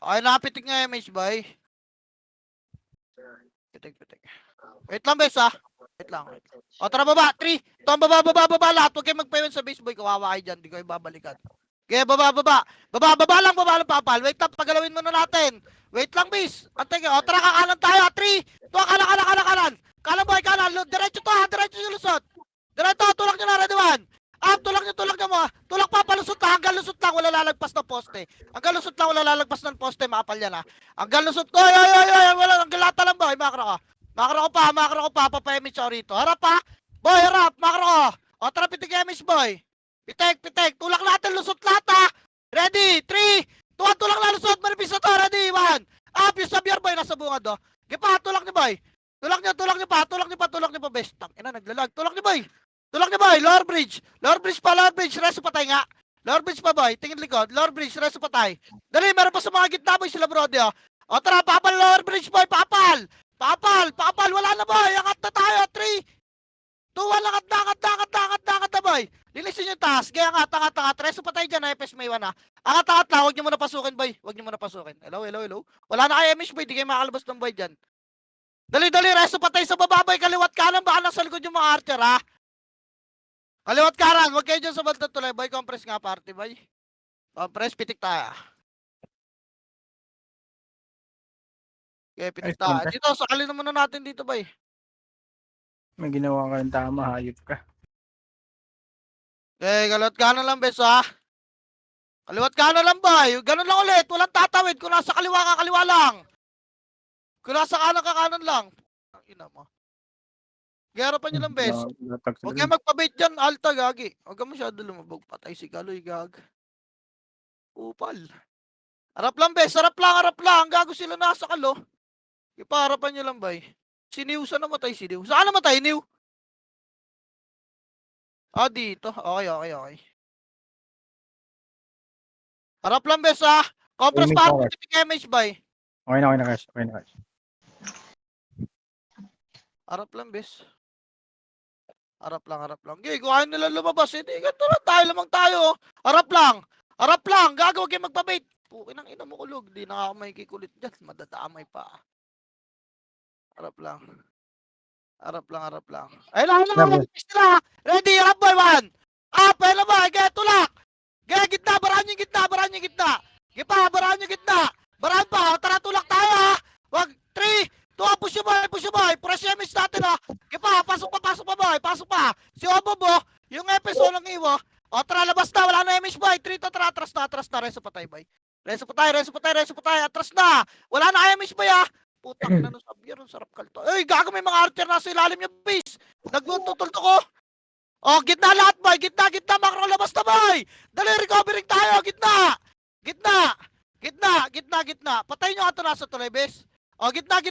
Okay, napitik nga MH boy. Pitik. Wait lang, bes, ha? Wait lang. O, tara, baba. 3. Ito ang baba lahat. Huwag kayo mag-payment sa base, boy. Kawawa kayo dyan. Di ko ibabalikan. Okay, baba. Baba lang, papal. Wait lang, pagalawin muna natin. Wait lang, base. Antay ka. O, tara, kakanan tayo. 3. Ito, kanan. Kanan, boy, kanan. Diretso to, ha? Diretso yung lusot. Diretso, tulak nyo na, ready one. Tulak nyo mo. Tulak pa, palusot na. Hanggang lusot lang, wala lalagpas ng poste. Hanggang lusot lang, wala lalagpas ng poste. Makapal yan, ha? Hanggang lusot. Oy. Wala. Hanggang lata lang, boy. Makro ka. Makro ko pa, papayamit siya rito. Harap pa! Boy, harap! Makro ko! O, tara, pitik emis, boy! Pitik! Tulak natin, lusot lahat, ha! Ready? 3! Tulak na, lusot! Manipis na to! Ready? 1! Up! Yung sabiar, boy! Nasa bungad, do! Gipa, tulak niyo, boy! Tulak niyo pa, best. Ina, naglalag. Tulak niyo, boy! Lower bridge pa, Reso patay nga! Lower bridge pa, boy! Tingin likod. Lower bridge, reso patay. Dali, meron pa sa mga gitna, boy, sila, brody, o! O, tara, papal, lower bridge, boy! Papal, wala na, boy. Angat na tayo. 3, 2, 1, angat na, boy. Linisin yung taas. Kaya angat. Reso pa tayo dyan, FS may 1, ha. Angat na. Huwag nyo muna pasukin, boy. Hello. Wala na kayo, Emish, boy. Di kayo makalabas ng boy dyan. Dali. Reso pa tayo sa baba, boy. Kaliwat kanan. Baka nasa likod yung mga archer, ha. Kaliwat kanan. Huwag kayo dyan sa banda tuloy, boy. Compress nga, party, boy. Compress, pitik tayo. Okay, pitik tayo. Dito, sakalin na muna natin dito, boy. May ginawa ka ng tama, hayop ka. Okay, kaliwat kanan lang, bes, ha? Kaliwat kanan lang, boy. Ganun lang ulit. Walang tatawid. Kung nasa kaliwa ka, kaliwa lang. Kung nasa kanan ka, kanan lang. Ang ina mo. Gera pa nyo lang, bes. Huwag kayo magpabait dyan, alta, gagi. Huwag ka masyado lumabog. Patay si Kaloy, gag. Upal. Harap lang, bes. Harap lang. Gago sila nasa kalo. Ipaharapan nyo lang, boy. Si Niw, saan namatay si Niw? Saan namatay, Niw? Ah, dito. Okay. Harap lang, bes, ha? Compress Aiming para forward. pitik image, boy. Okay na, guys. Harap lang, bes. Harap lang. Okay, kung ayaw nila lumabas, hindi. Ganito lang tayo, lamang tayo. Harap lang. Gago, huwag kayo magpabait. Pukin ang ina mo kulog. Di na ako may kikulit dyan. Madadamay pa. Harap lang. Ayun lang. Sila. Ready, harap boy, 1. Ayun lang boy. Gaya, tulak. Gaya, gitna. Barahan yung gitna. Gipa, barahan yung gitna. Barahan pa. Tara, tulak tayo, ha. Wag, 3, 2, push yung boy. Press yung image natin, ha. Gipa, pasok pa, boy. Si Obobo, yung episode ng iwo. O, tara, labas na. Wala na image, boy. 3 to, tara, atras na. Reso pa tayo, boy. Reso pa tayo. Atras na. Wala na image, boy, ha. Putang ina ng sabiar, ang sarap kalto. Ay, gago, may mga archer na sa ilalim niya, base. Nagtutulto ko. Oh, gitna lahat, boy. Gitna. Makro, labas na, boy. Dali, recovering tayo. Gitna. Patay nyo nga ito nasa tuloy, base. Oh, gitna.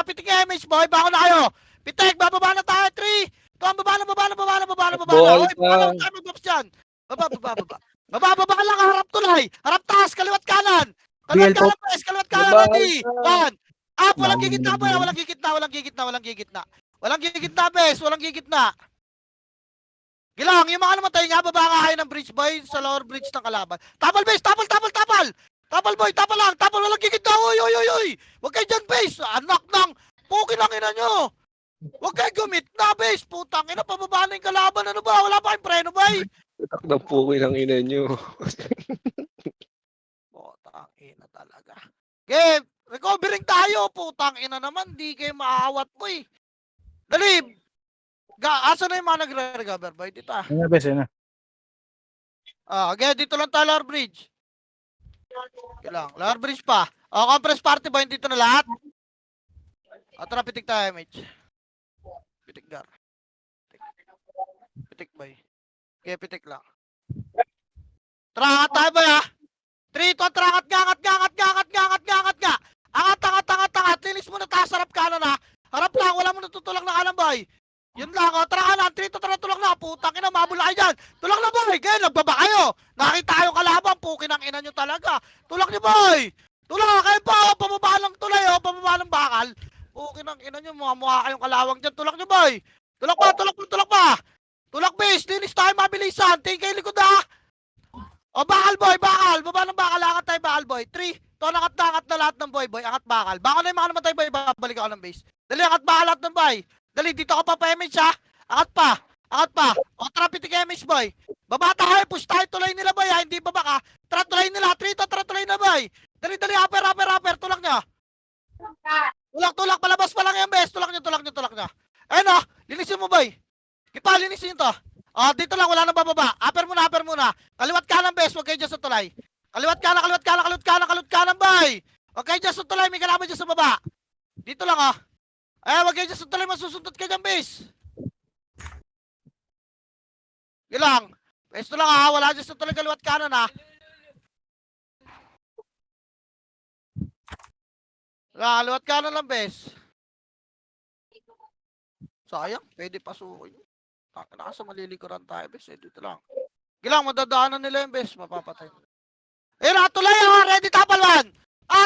Pitik image, boy. Bangon na kayo. Pitik, bababa na tayo. 3. Ito ang baba na. Oy, baba na tayo mag-box dyan. Baba ka lang, harap tulay. Harap taas, kaliwat kanan. Kaliwat kanan, ready. 1. Walang gigitna, boy. Walang gigitna, bes. Gilang, yung mga namatay nga, baba nga kayo ng bridge, boy, sa lower bridge ng kalaban. Tapal, bes. Tapal, boy. Tapal, walang gigitna. Oy. Huwag kayo dyan, bes. Anak ng pukin lang ina nyo. Huwag kayo gumit na, bes. Putang ina, pababa na yung kalaban. Ano ba? Wala pa kayong preno, boy. Tatak na pukin ang ina nyo. Putang ina talaga. Okay, recovering tayo. Putang ina naman, di kayo maaawat, boy. Dali. Asa na yung mga nagre-recover, boy? Dito, ah. Ayun na, bes. Okay, dito lang tayo, lower bridge. Okay lang, lower bridge pa. Compress party, boy. Dito na lahat. Tara, pitik tayo, mate. Pitik, gar. Pitik, boy. Okay, pitik lang. Tara, tayo, boy, ha? 3, 2, tara, angat nga. Angat. Linis mo na taas, harap kanan, ha? Harap lang, wala mo natutulak na kanan, boy. Yun lang, tara kanan, 3, 2, tara, tulak na. Putang ina, mabula kayo dyan. Tulak na, boy. Kaya, nagbaba kayo. Nakita kayo kalaban, pukin ang ina nyo talaga. Tulak niyo, boy. Tulak, kayo pa, pababa lang tulay, pababa ng bakal. Pukin ang ina nyo, mukha kayong kalawang dyan. Tulak niyo, boy. Tulak pa. Tulak, base. Linis tayo, mabilisan. Tingin kayo likod, ha? O, bakal, boy, bakal. Baba ng bakal, angat tayo, bakal, boy. 3, to, angat na lahat ng boy, boy. Angat bakal. Bakal na yung mga namatay, boy. Babalik ako ng base. Dali, angat bakal lahat ng boy. Dali, dito ka pa pa-image, ha? Angat pa. Angat pa. O, tara, pitik image, boy. Baba tayo, push tayo, tulay nila, boy, ha? Hindi baba ka. Tara, tulay nila. 3, to, tara, tulay na, boy. Dali, dali, upper, tulak niya. Tulak, palabas pa lang yan, bes. Tulak niya. Ayun, o, linisin mo, boy. Kita, linisin to. O, dito lang, wala nang bababa. Upper muna. Kaliwat kanan, bes. Huwag kayo dyan sa tulay. Kaliwat kanan, boy. Huwag kayo dyan sa tulay, may kalaban dyan sa baba. Dito lang, o. Huwag kayo dyan sa tulay, masusundot ka dyan, bes. Yun lang. Pesto lang, ha. Wala dyan sa tulay, kaliwat kanan, ha. Kaliwat kanan lang, bes. Sayang, pwede pasukin. Nakasa malilikuran tayo, bes. Dito lang. Gilang, madadaanan nila yung bes. Mapapatay. Ayun na, tulay ha. Ready, tapal 1.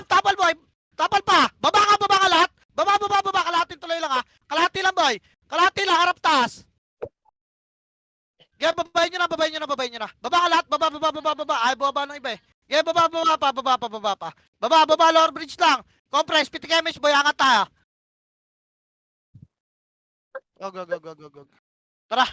Tapal boy. Tapal pa. Baba ka lahat. Baba. Kalahating tulay lang ha. Kalahati lang boy. Kalahati lang, harap taas. Gaya, babayin nyo na. Baba ka lahat. Baba. Ay, baba ng iba eh. Gaya, baba pa. Baba, lower bridge lang. Compress, pitik image boy. Angat tayo. Go. Tara.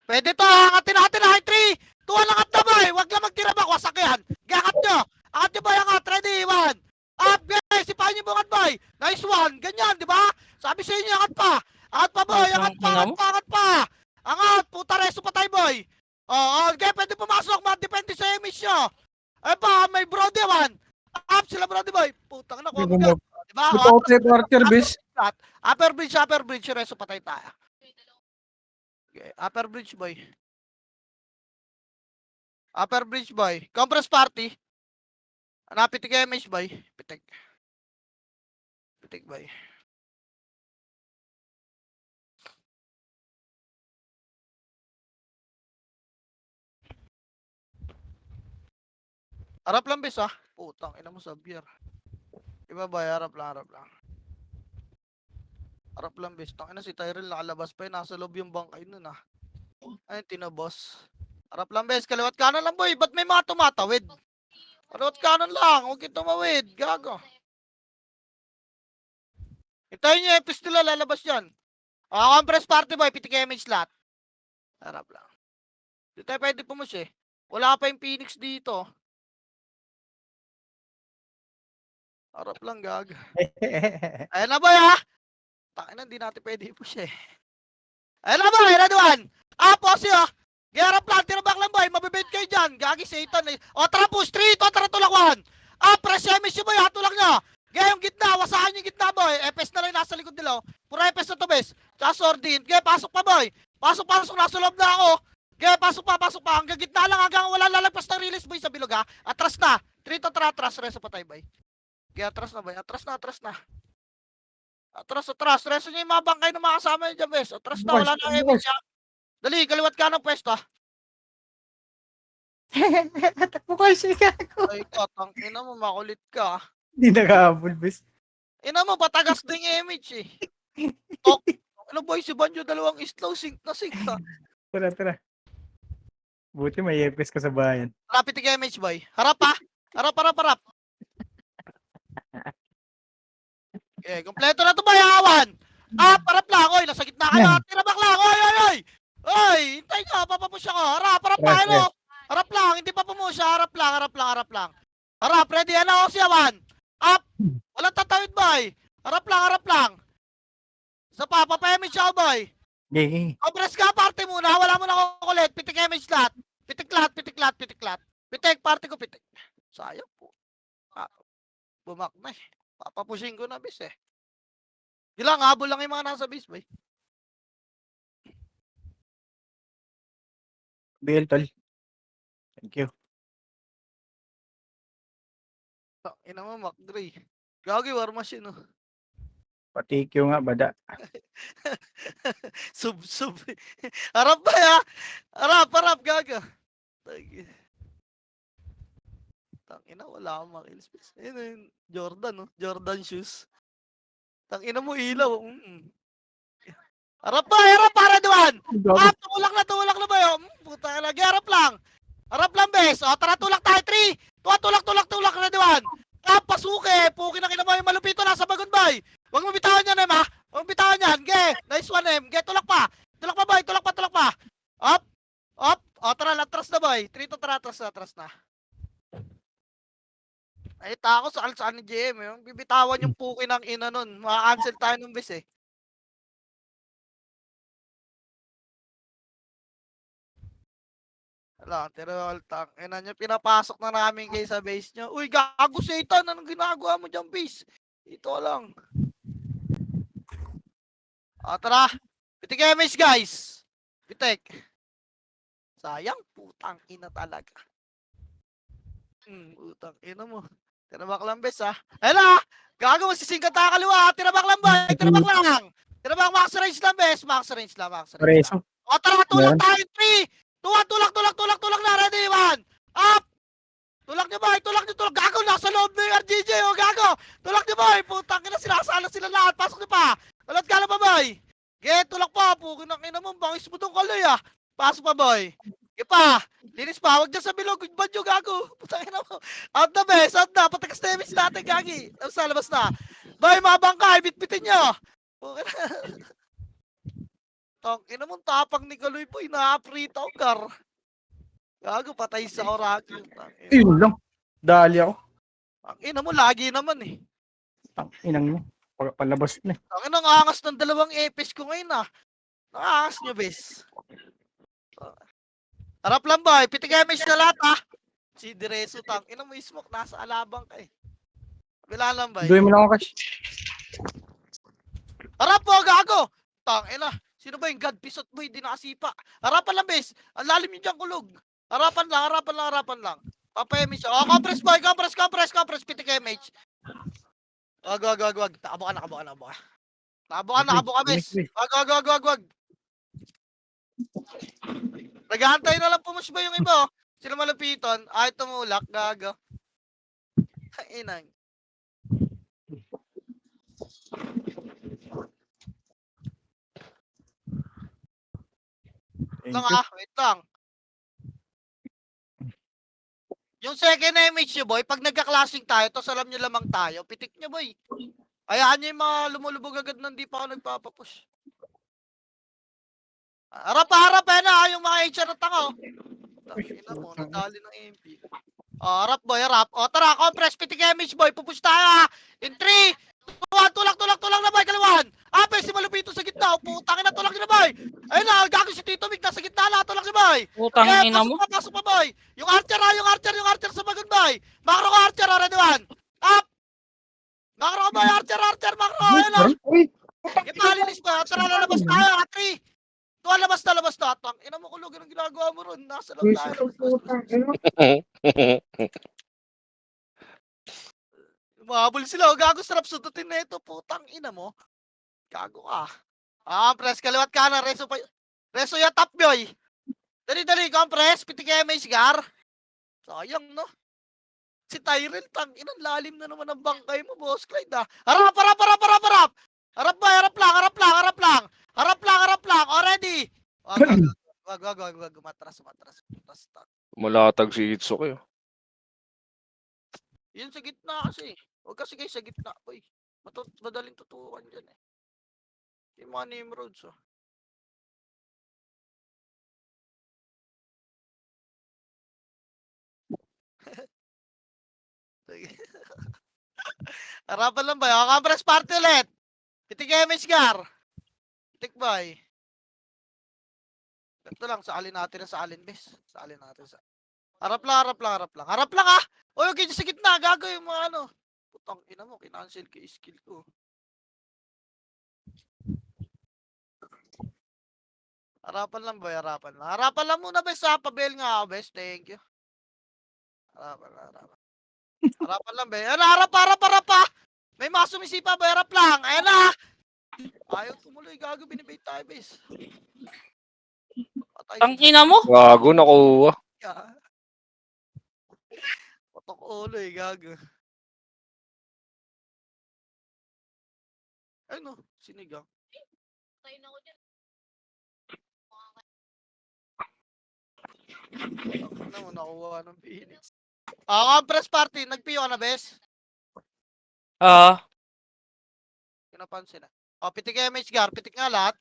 Pwede to, angatin natin ha. 3, 2, angat na boy. Huwag lang magtira ba, wasak yan. Angat nyo boy, angat. Ready, 1. Up, guys, sipahin nyo bungat boy. Nice one, ganyan, di ba? Sabi sa inyo, angat pa. Angat pa boy, angat pa. Angat, puta reso pa tayo boy. Okay, pwede pumasok, depende sa image nyo. Ay pa, may brody 1. Up sila brody boy. Putang na, di ba? Upper bridge, reso pa tayo. Okay, upper bridge boy. Compress party. Pitik image boy. Pitik boy. Harap lang bis ah. Putang ina mo sa beer. Iba boy, harap lang. Harap lang bis. Tangina si Tyrell nakalabas pa yun. Nasa loob yung bangkay nun ah. Ayun, tinabos. Harap lang bis. Kaliwat kanan lang boy. Ba't may mga tumatawid? Kaliwat kanan lang. Huwag yung tumawid. Gago. Hintayin nyo yung pistol. Lalabas yan. Compress party boy. Pitik image lahat. Harap lang. Di tayo pwede pumus eh. Wala pa yung Phoenix dito. Harap lang gag. Ayan na boy ha. Takin na, hindi natin pwede i-push eh. Ayun na boy, ready 1. Pause yun. Garap lang, tirabak lang boy. Mabibait kayo dyan. Gagi, Satan eh. Tara push, 3, tara tulak 1. Press image yun boy, hatulak nyo. Gaya yung gitna, wasahan yung gitna boy. Epes na lang nasa likod nila. Pura epes na to bes. Tsaka sordin. Gaya, pasok pa boy. Pasok, nasa loob na ako. Gaya, pasok pa. Hanggang gitna lang, hanggang wala lalagpas ng release boy sa bilog ha. Atras na. 3 to tara, atras. Reso pa tayo boy. Gaya, atras na boy. Atras na. Atras. Reso nyo yung mga bangkay na mga kasama nyo dyan, bes. Atras na, wala na image ha. Dali, kaliwat ka ng pwesto ha. Takbo kayo siya ako. Ay, katang ina mo, makulit ka. Hindi nakahabol, bes. Ina mo, patagas din yung image eh. Tok. Ano boy, si Banjo dalawang slow sync na sync ha. Tara. Buti may epes ka sa bayan. Rapid yung image boy. Harap ha. Harap. Okay, kompleto na to boy, hawan. Harap lang. Oy, nasa gitna kayo. Tirabak lang. Oy. Oy, hintay nyo, papapush ako. Harap pa, ano? Harap lang, hindi pa pumusha. Harap lang. Harap, ready, ano, siyawan. Up. Walang tatawid boy. Harap lang. Isa pa, papa-image ako boy. Okay. Compress ka, party muna. Wala mo na kukulit. Pitik image lahat. Pitik lahat. Pitik, party ko, pitik. Sayang po. Bumak na eh. Papapushing ko na bis eh. Gilang, habol lang yung mga nasa base boy. Bill, tol. Thank you. Ina mo, McDre. Gagi, war machine oh. Pati Q nga, bada. Sub. Harap ba ya? Harap, gaga. Tangina, wala akong makill space. Ayun yung Jordan, no? Jordan shoes. Tangina mo, ilaw. Harap, para duwan. Tulak na ba yun? Puta ka lagi, harap lang. Harap lang, bes. O, tara, tulak tayo. 3, 2, tulak, ready 1. Ah, pasuke. Puki na mo yung malupito nasa Bagunbay. Huwag mo bitawan yan, Em, ha? Huwag mo bitawan yan. Ge, nice one, Em. Ge, tulak pa. Tulak pa, boy. Tulak pa. Up, up. O, tara, latras na, boy. 3 to tara, atras na. Ay, tako sa alsaan ni JM. Yung bibitawan yung puki ng ina nun. Maka-cancel tayo ng bes, eh. Wala, tirol, tang. Ina nyo, pinapasok na namin kayo sa base nyo. Uy, gago Satan, anong ginagawa mo dyan, base? Ito lang. Tara. Pitik MS, guys. Pitik. Sayang, putang ina talaga. Putang ina mo. Tinabak lang, bes, ha? Ayun, gago, masisingkat tayo kaliwa. Tinabak lang, ba? Tinabak lang. Tinabak, max range lang, bes. Max range lang. Preso. Tara, tulak Meron. tayo. 3, 2, tulak na. Ready, 1. Up! Tulak niyo, boy! Gago, nasa loob na yung RGJ, oh, gago! Tulak niyo, boy! Putang ina, sinasala sila lahat. Pasok niyo pa! Ulat ka na pa, boy! Tulak pa! Pukin ang ina mo, bangis mo tong kaloy, ah! Pasok pa, boy! Pa! Linis pa! Huwag dyan sa bilog! Ba't yung gago? Putang ina mo! Out na, bes! Out na! Patakas damage natin, gagi! Labas na! Boy, mabang ka! Bitbitin niyo! Pukin na! Tang ina mo, tapang ni Kaloy po, ina-aprita ko, gar! Gago, patay sa Oraki. Yun lang. Dali ako. Ang ina mo, lagi naman eh. Inang mo. Palabas na. Ang ina, ang angas ng dalawang epis ko ngayon ah. Nakaangas nyo, bes. Harap lang ba, pitik MH na lahat ah. Si Direso, tang ina mo, smoke, nasa alabang ka eh. Bila lang ba? Duhin mo lang ako, Cash. Harap po, gago! Tang ina, sino ba yung God Pisot boy, di nakasipa. Harapan lang, bes. Ang lalim yun dyan kulog. Harapan lang. Papa-MH. Oh, compress boy, compress, pitik MH. Wag. Nakabo ka. Nakabo ka, bes. Wag. Naghahantay na lang pumus ba yung iba, oh. Sila malapiton. Ay, tumulak, gago. Inang. Thank Lang you. wait lang. Yung second image nyo, boy, pag nagka-clashing tayo, tapos alam nyo lamang tayo, pitik nyo, boy. Hayaan nyo yung mga lumulubog agad nang di pa ako nagpapapush. Harap na, yung mga HR na tanga, oh. Ina mo, nadali ng MP. Harap, boy, harap. Tara, compress, pitik image, boy, pupush tayo, ha. In 3, 2, 1, tulak na, boy, kaliwan. Ape, si Malupito sa gitna, putangin na, tulak na, boy. Ayun na, gago si Tito Mig, nasa gitna na, tulak na, boy. Putang ina mo. Pasok pa, boy. Yung archer, sa bagon, boy. Macro ko, archer, ready one. Up! Macro ko, boy, archer, macro, ayun na. Uy! Ipalinis ba? Tara, lalabas tayo, 3, 2, labas na. Tang, ina mo kulog, anong ginagawa mo ron? Nasa loob tayo. Mahabol sila, gago, sarap sututin na ito, putang ina mo. Gago ka. Press, kaliwat ka na, Reso ya top, boy. Dali, compress, pitik MH, gar. Sayang, no? Si Tyrell, tang, inang lalim na naman ang bangkay mo, boss Clyde, ah. Harap! Harap lang. Already. Wag. Matras. Malatag si Itsuki. Yun sa gitna kasi. Huwag kasi kayo sa gitna, boy. Madaling tutukan dyan, eh. Yung mga Nimrods, oh. Harapan lang ba? Compress party ulit. Pitik MH, gar. Pitik, boy. Ito lang, saalin natin sa alin, bes. Harap lang, ah. O, yung sa gitna, gago yung mga ano. Putang ina mo, kinancel ko yung skill ko. Harapan lang, boy, harapan lang muna, bes, ha. Pabel nga ako, bes. Thank you. Harapan lang, bes. Ano, harap, pa. May mga sumisipa, boy, harap lang. Ayan na. Ayaw tumuloy, gago, binibait tayo, bes. Tang ina mo. Gago, nakuha. Patok ulo, gago. Ay, no, sinigang. Ano mo, nakuha ng Phoenix. Compress party, nagpiyo ka na, bes? Ah, Pinapansin na. Pitik MH Gar, pitik nga lahat.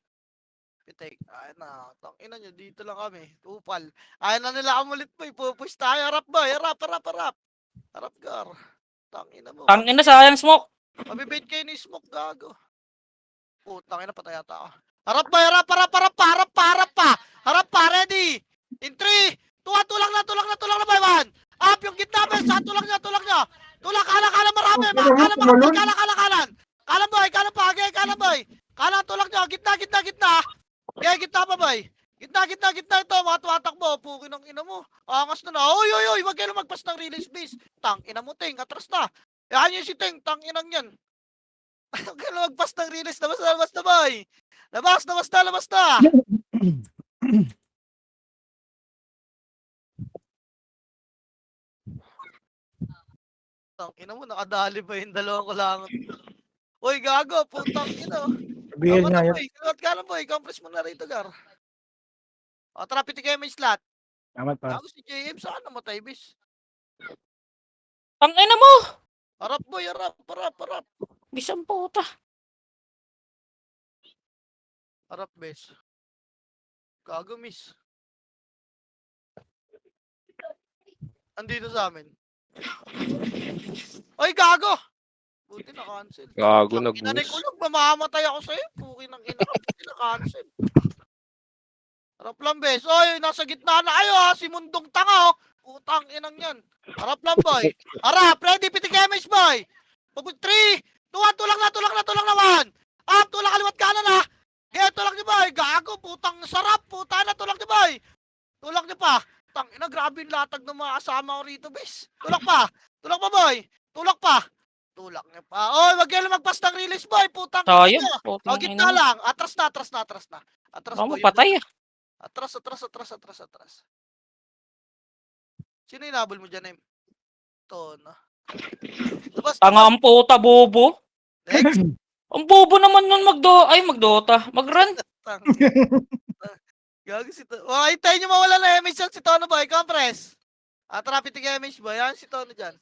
Pitik. Ay na, tangina nyo, dito lang kami. Tupal. Ay na nila kamulit mo, ipupush tayo. Harap ba? Harap. Harap Gar. Tangina mo. ang ina sayang smoke. Mabibait kayo ni Smoke, gago. Putang ina, patay ata ako. Harap ba? Harap pa. Harap pa, ready. In 3, 2, tulak na by one. Up yung gitna, bes. Tulak niya. Tulak, kanan, marami. Kanan. Kanan pa, okay, kanan boy. Kanan, tulak niya, gitna. Okay, gitna pa, boy. Gitna ito, mga tumatakbo. Pukin ng ina mo. Angas na. Oy, wag kayo magpas ng release base. Tang ina mo, Ting, atras na. Yan yung si Ting, tang inang yan. Huwag kayo magpas ng release. Labas na, boy. Labas na. Tang ina mo, nakadali ba yung dalawang kulangan? Uy, gago, putang ina. Sabihin nga yun. Sinot ka lang, boy. Compress mo na rito, Gar. Tara, pitik kayo may slot. Tama pa. Gago si JM, saan namatay, bis? Ang ina mo. Harap, boy, harap. Bisang puta. Harap, bes. Gago, miss. Andito sa amin. Ay, gago! Buti na-cancel. Gago, Inanay ko nag-boost. lang, mamamatay ako sa'yo. Puki ng ina ko, buti na-cancel. Harap lang, bes. Oy, nasa gitna na kayo, ha. Si Mundong tanga, oh. Putang inang yan. Harap lang, boy. Harap, ready, pitik MH, boy. 3, 2, 1, tulak na, 1. Up, tulak kaliwat kanan, ha. Okay, tulak niyo, boy. Gago, putang sarap. Puta na, tulak niyo, boy. Tulak niyo pa. Tang ina, grabe yung latag ng mga kasama ko rito, bes. Tulak pa, boy. Tulak niyo pa. Oy, wag kayo magpas ng release, boy. Putang ina Sayang. niyo. Putang ina Gitna mo. lang. Atras na. Atras, Baka boy. mapatay ah. Atras. Sino inabol mo dyan, Em? Ito, no? Labas Tanga ang puta, bobo. Next. Ang bobo naman nun magdota. Mag-run. Tang. Gago si Tono. Hintayin nyo mawala na MH yan si Tono, boy. Compress. Tara, pitik MH, boy. Yan si Tono dyan.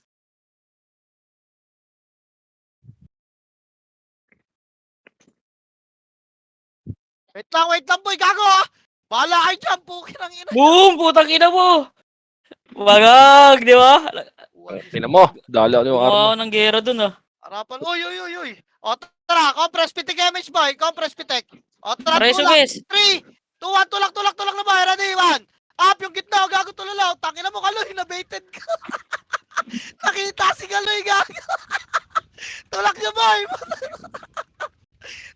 Wait lang, boy. Gago, ha? Bahala kayo dyan, pukin ang ina. Boom! Putang ina mo. Wagag, di ba? Ina mo, dala yung Gumawa arma. ng gera dun ah. Harapan. Uy. Tara, compress, pitik MH, boy. Compress, pitik. Tara, Preso, tulak. guys. 3, 2, 1, tulak na, boy. Ready, 1. Up, yung gitna, gago tulalaw. Tangina mo, Kaloy, nabaited ka. Nakita si Kaloy, gago. Tulak niya, boy.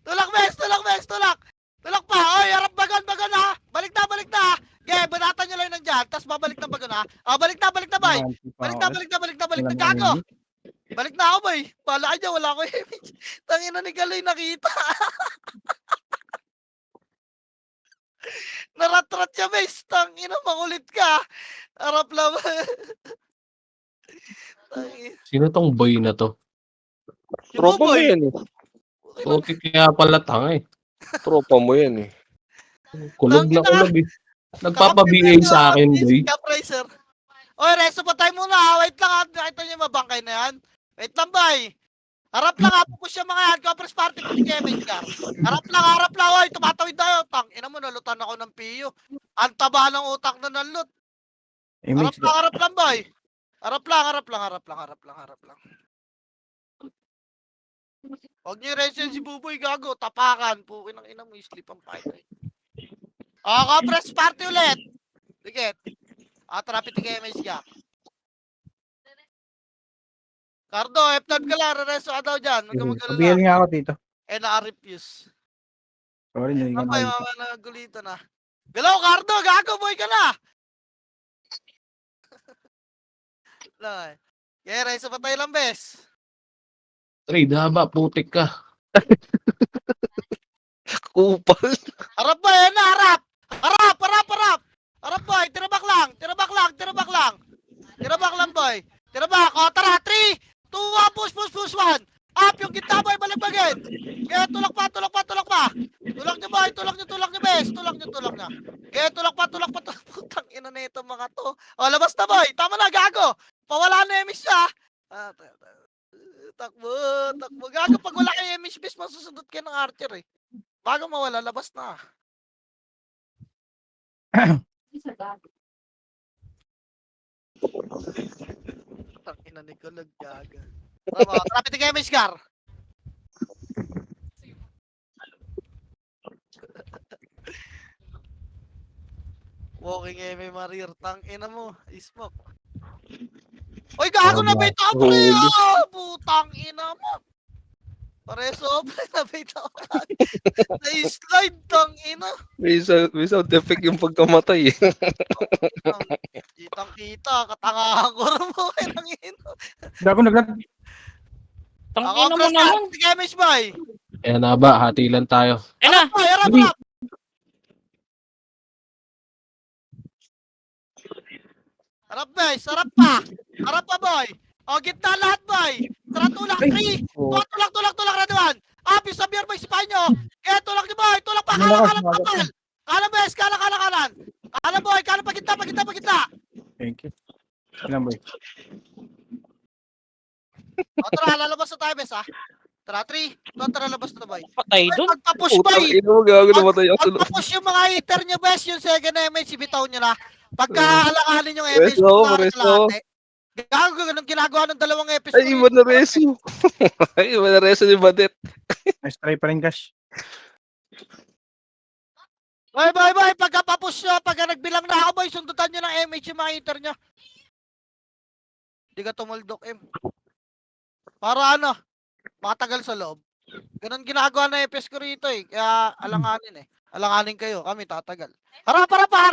Tulak, bes. Tulak pa. Oy, harap bagan, ha. Balik na. Okay, banatan nyo lang nandyan. Tapos babalik na bagan, ha. Balik na, boy. Balik na, gago. Balik na ako, boy. Pala ka dyan, wala ko image. Tangina ni Kaloy, nakita. Naratrat siya, bes. Tangina, makulit ka. Harap lang. Tangina. Sino tong boy na to? Tropa mo boy. yan eh. Okay, kaya pala tanga eh. Tropa mo yan eh. Kulog na kulog eh. Nagpapa-BA sa akin, boy. Capricer. Oy, resto pa tayo muna, ha. Wait lang, ha. Nakita niyo yung mabangkay na yan. Wait lang, boy. Harap lang, ha. Pupush yung mga yan. Compress party, pati Kevin ka. Harap lang. Oy, tumatawid tayo. Tang, ina mo, nalutan ako ng PU. Ang taba ng utak na nalut. Image. Harap lang, boy. Harap lang. Huwag niyo i-resin si Buboy, gago. Tapakan. Pukin ng ina mo, sleep ang fight. Compress party ulit. Dikit. Tara, pitik MH ka. Cardo, F-Nod ka lang. Rereso ka daw dyan. Huwag ka Sabihin mag-alala. nga ako dito. Na-refuse. Sorry, hindi ka Mabay, nakita. nagulito na. Galaw, Cardo! Gago, boy ka na! Lang, yeah, reso pa tayo lang, bes. Trade, haba, putik ka. Kupal. Harap ba, yan na, harap! Harap, boy! Tirabak lang, boy! Tirabak, tara! 3, 2, 1, push, 1! Up, yung gitna, boy, baligbagin! Yeah, tulak pa! Tulak niyo, boy! Tulak niyo, bes! Tulak niyo. Yeah, tulak pa! Putang ina na ito, mga Takbo, takbo. Gago, pag wala kayo image base, masusundot kayo ng archer eh. Bago mawala, labas na. Tangina ni Kulag, gaga. Tama, trapit kayo, Miss Gar. Walking MM Marir, tangina mo, smoke. Oy, gago na bait ako, pre! Holy. Ah, putang ina mo. Pare, sobrang nabait ako. Na-slide, tangina. May sound effect yung pagkamatay eh. Kitang-kita, katangahan ko rin mo kayo ng ino. Gago naglag. Tangina mo naman. Sige, Miss Boy. Ayan na ba, hati lang tayo. Ayun na. Boy, harap, Sabi. harap. Harap, boy. Sarap pa. Harap pa, boy. O, gitna lahat, boy. Tara, tulak. 3. Tulak na naman. Apis, sabihan mo, isipahin nyo. Kaya tulak niyo, boy. Tulak pa. Kanan, kapal. Kanan, boys. Kanan. Kanan, boy. Kanan, pagitna. Thank you. Ilan boy? O, tara, lalabas na tayo, bes, ha. Tara, 3. Tara, labas na, boy. Patay Ay, dun. magpa-push, Putang boy. ina mo, gago namatay ako. Pagpa-push yung mga hater nyo, bes, yung second image, ibitaw nyo na. Pagka alanganin yung image, Reso, reso. Gago, ganun ginagawa ng dalawang episode. Ay, iba na reso. Ay, iba na reso ni Badet. Nice try pa rin, Cash. Bye. Pagka papush nyo, pagka nagbilang na ako, boy, sundutan nyo ng image yung mga hater nyo. Hindi ka tumuldok, M. Para ano, matagal sa loob. Ganun ginagawa na EPS ko rito eh. Kaya alanganin eh. Alanganin kayo, kami tatagal. Harap,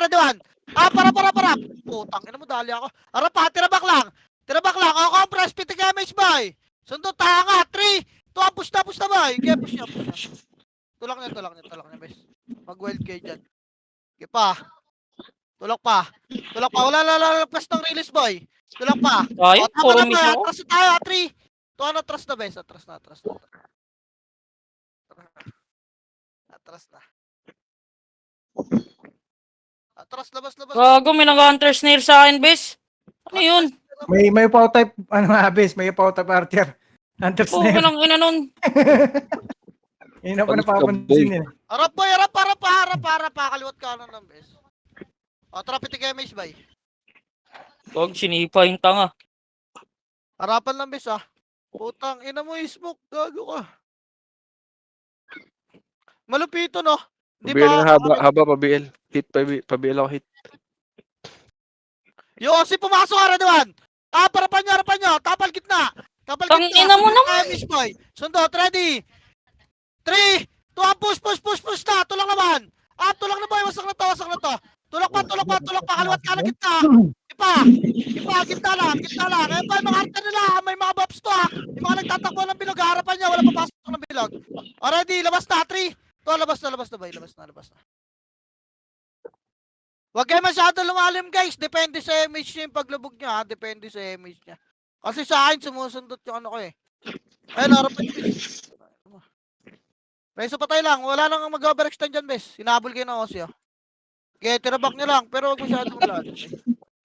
doon. Para. Putang ina mo, dali ako. Harap pa, tirabak lang. O, compress, pitik image, boy. Sundot, tanga. 3, 2, push na, boy. Kaya push niya. Tulak niya, bes. Mag-wild kayo dyan. Kaya pa. Tulak pa. Wala lalagpas ng release, boy. Tulak pa. Ay, O, tama puro na, miss boy. ako. Atras na tayo, 3. Tuwa na, atras na, bes. Atras na. Atras, labas. Gago, may nag-hunter snare sa akin, bes. Ano yun? May upaw type, ano nga, base, may upaw type archer. Hunter Oh, snare. ng ina nun. Yun na pa Panis ka, napapansin yun. Harap, boy. Harap. Kaliwat ka ng bes. O, tara, pitik image, boy. Wag, sinipa yung tanga. Harapan lang, bes, ah. Putang ina mo, smoke. Gago ka. Malupito, no? Di Pabiel ba? na haba, pabiel. Hit, pabiel ako hit. Yung si pumasok ka doon. Harapan nyo. Tapal gitna. Tangina mo naman. Miss boy. Sundot, ready. 3, 2, push na. Tulak naman. Tulak na, boy. Wasak na to. Tulak pa. Kaliwat ka na gitna. Ipa, gitna lang. Eh, boy, mga arte nila. May mga buffs to, ha. Yung mga nagtatakbo ng bilog. Harapan nyo. Wala papasok ng bilog. Ready, labas na. 3. Labas na, boy. Labas na. Huwag kayo masyado lumalim, guys. Depende sa image niya yung paglubog niya, ha. Depende sa image niya. Kasi sa akin, sumusundot yung ano ko eh. Ayun, harapan niyo, bes. Reso patay lang. Wala nang mag-overextend dyan, bes. Sinabol kayo ng Osio. Okay, tirabak niyo lang. Pero huwag masyado malalim.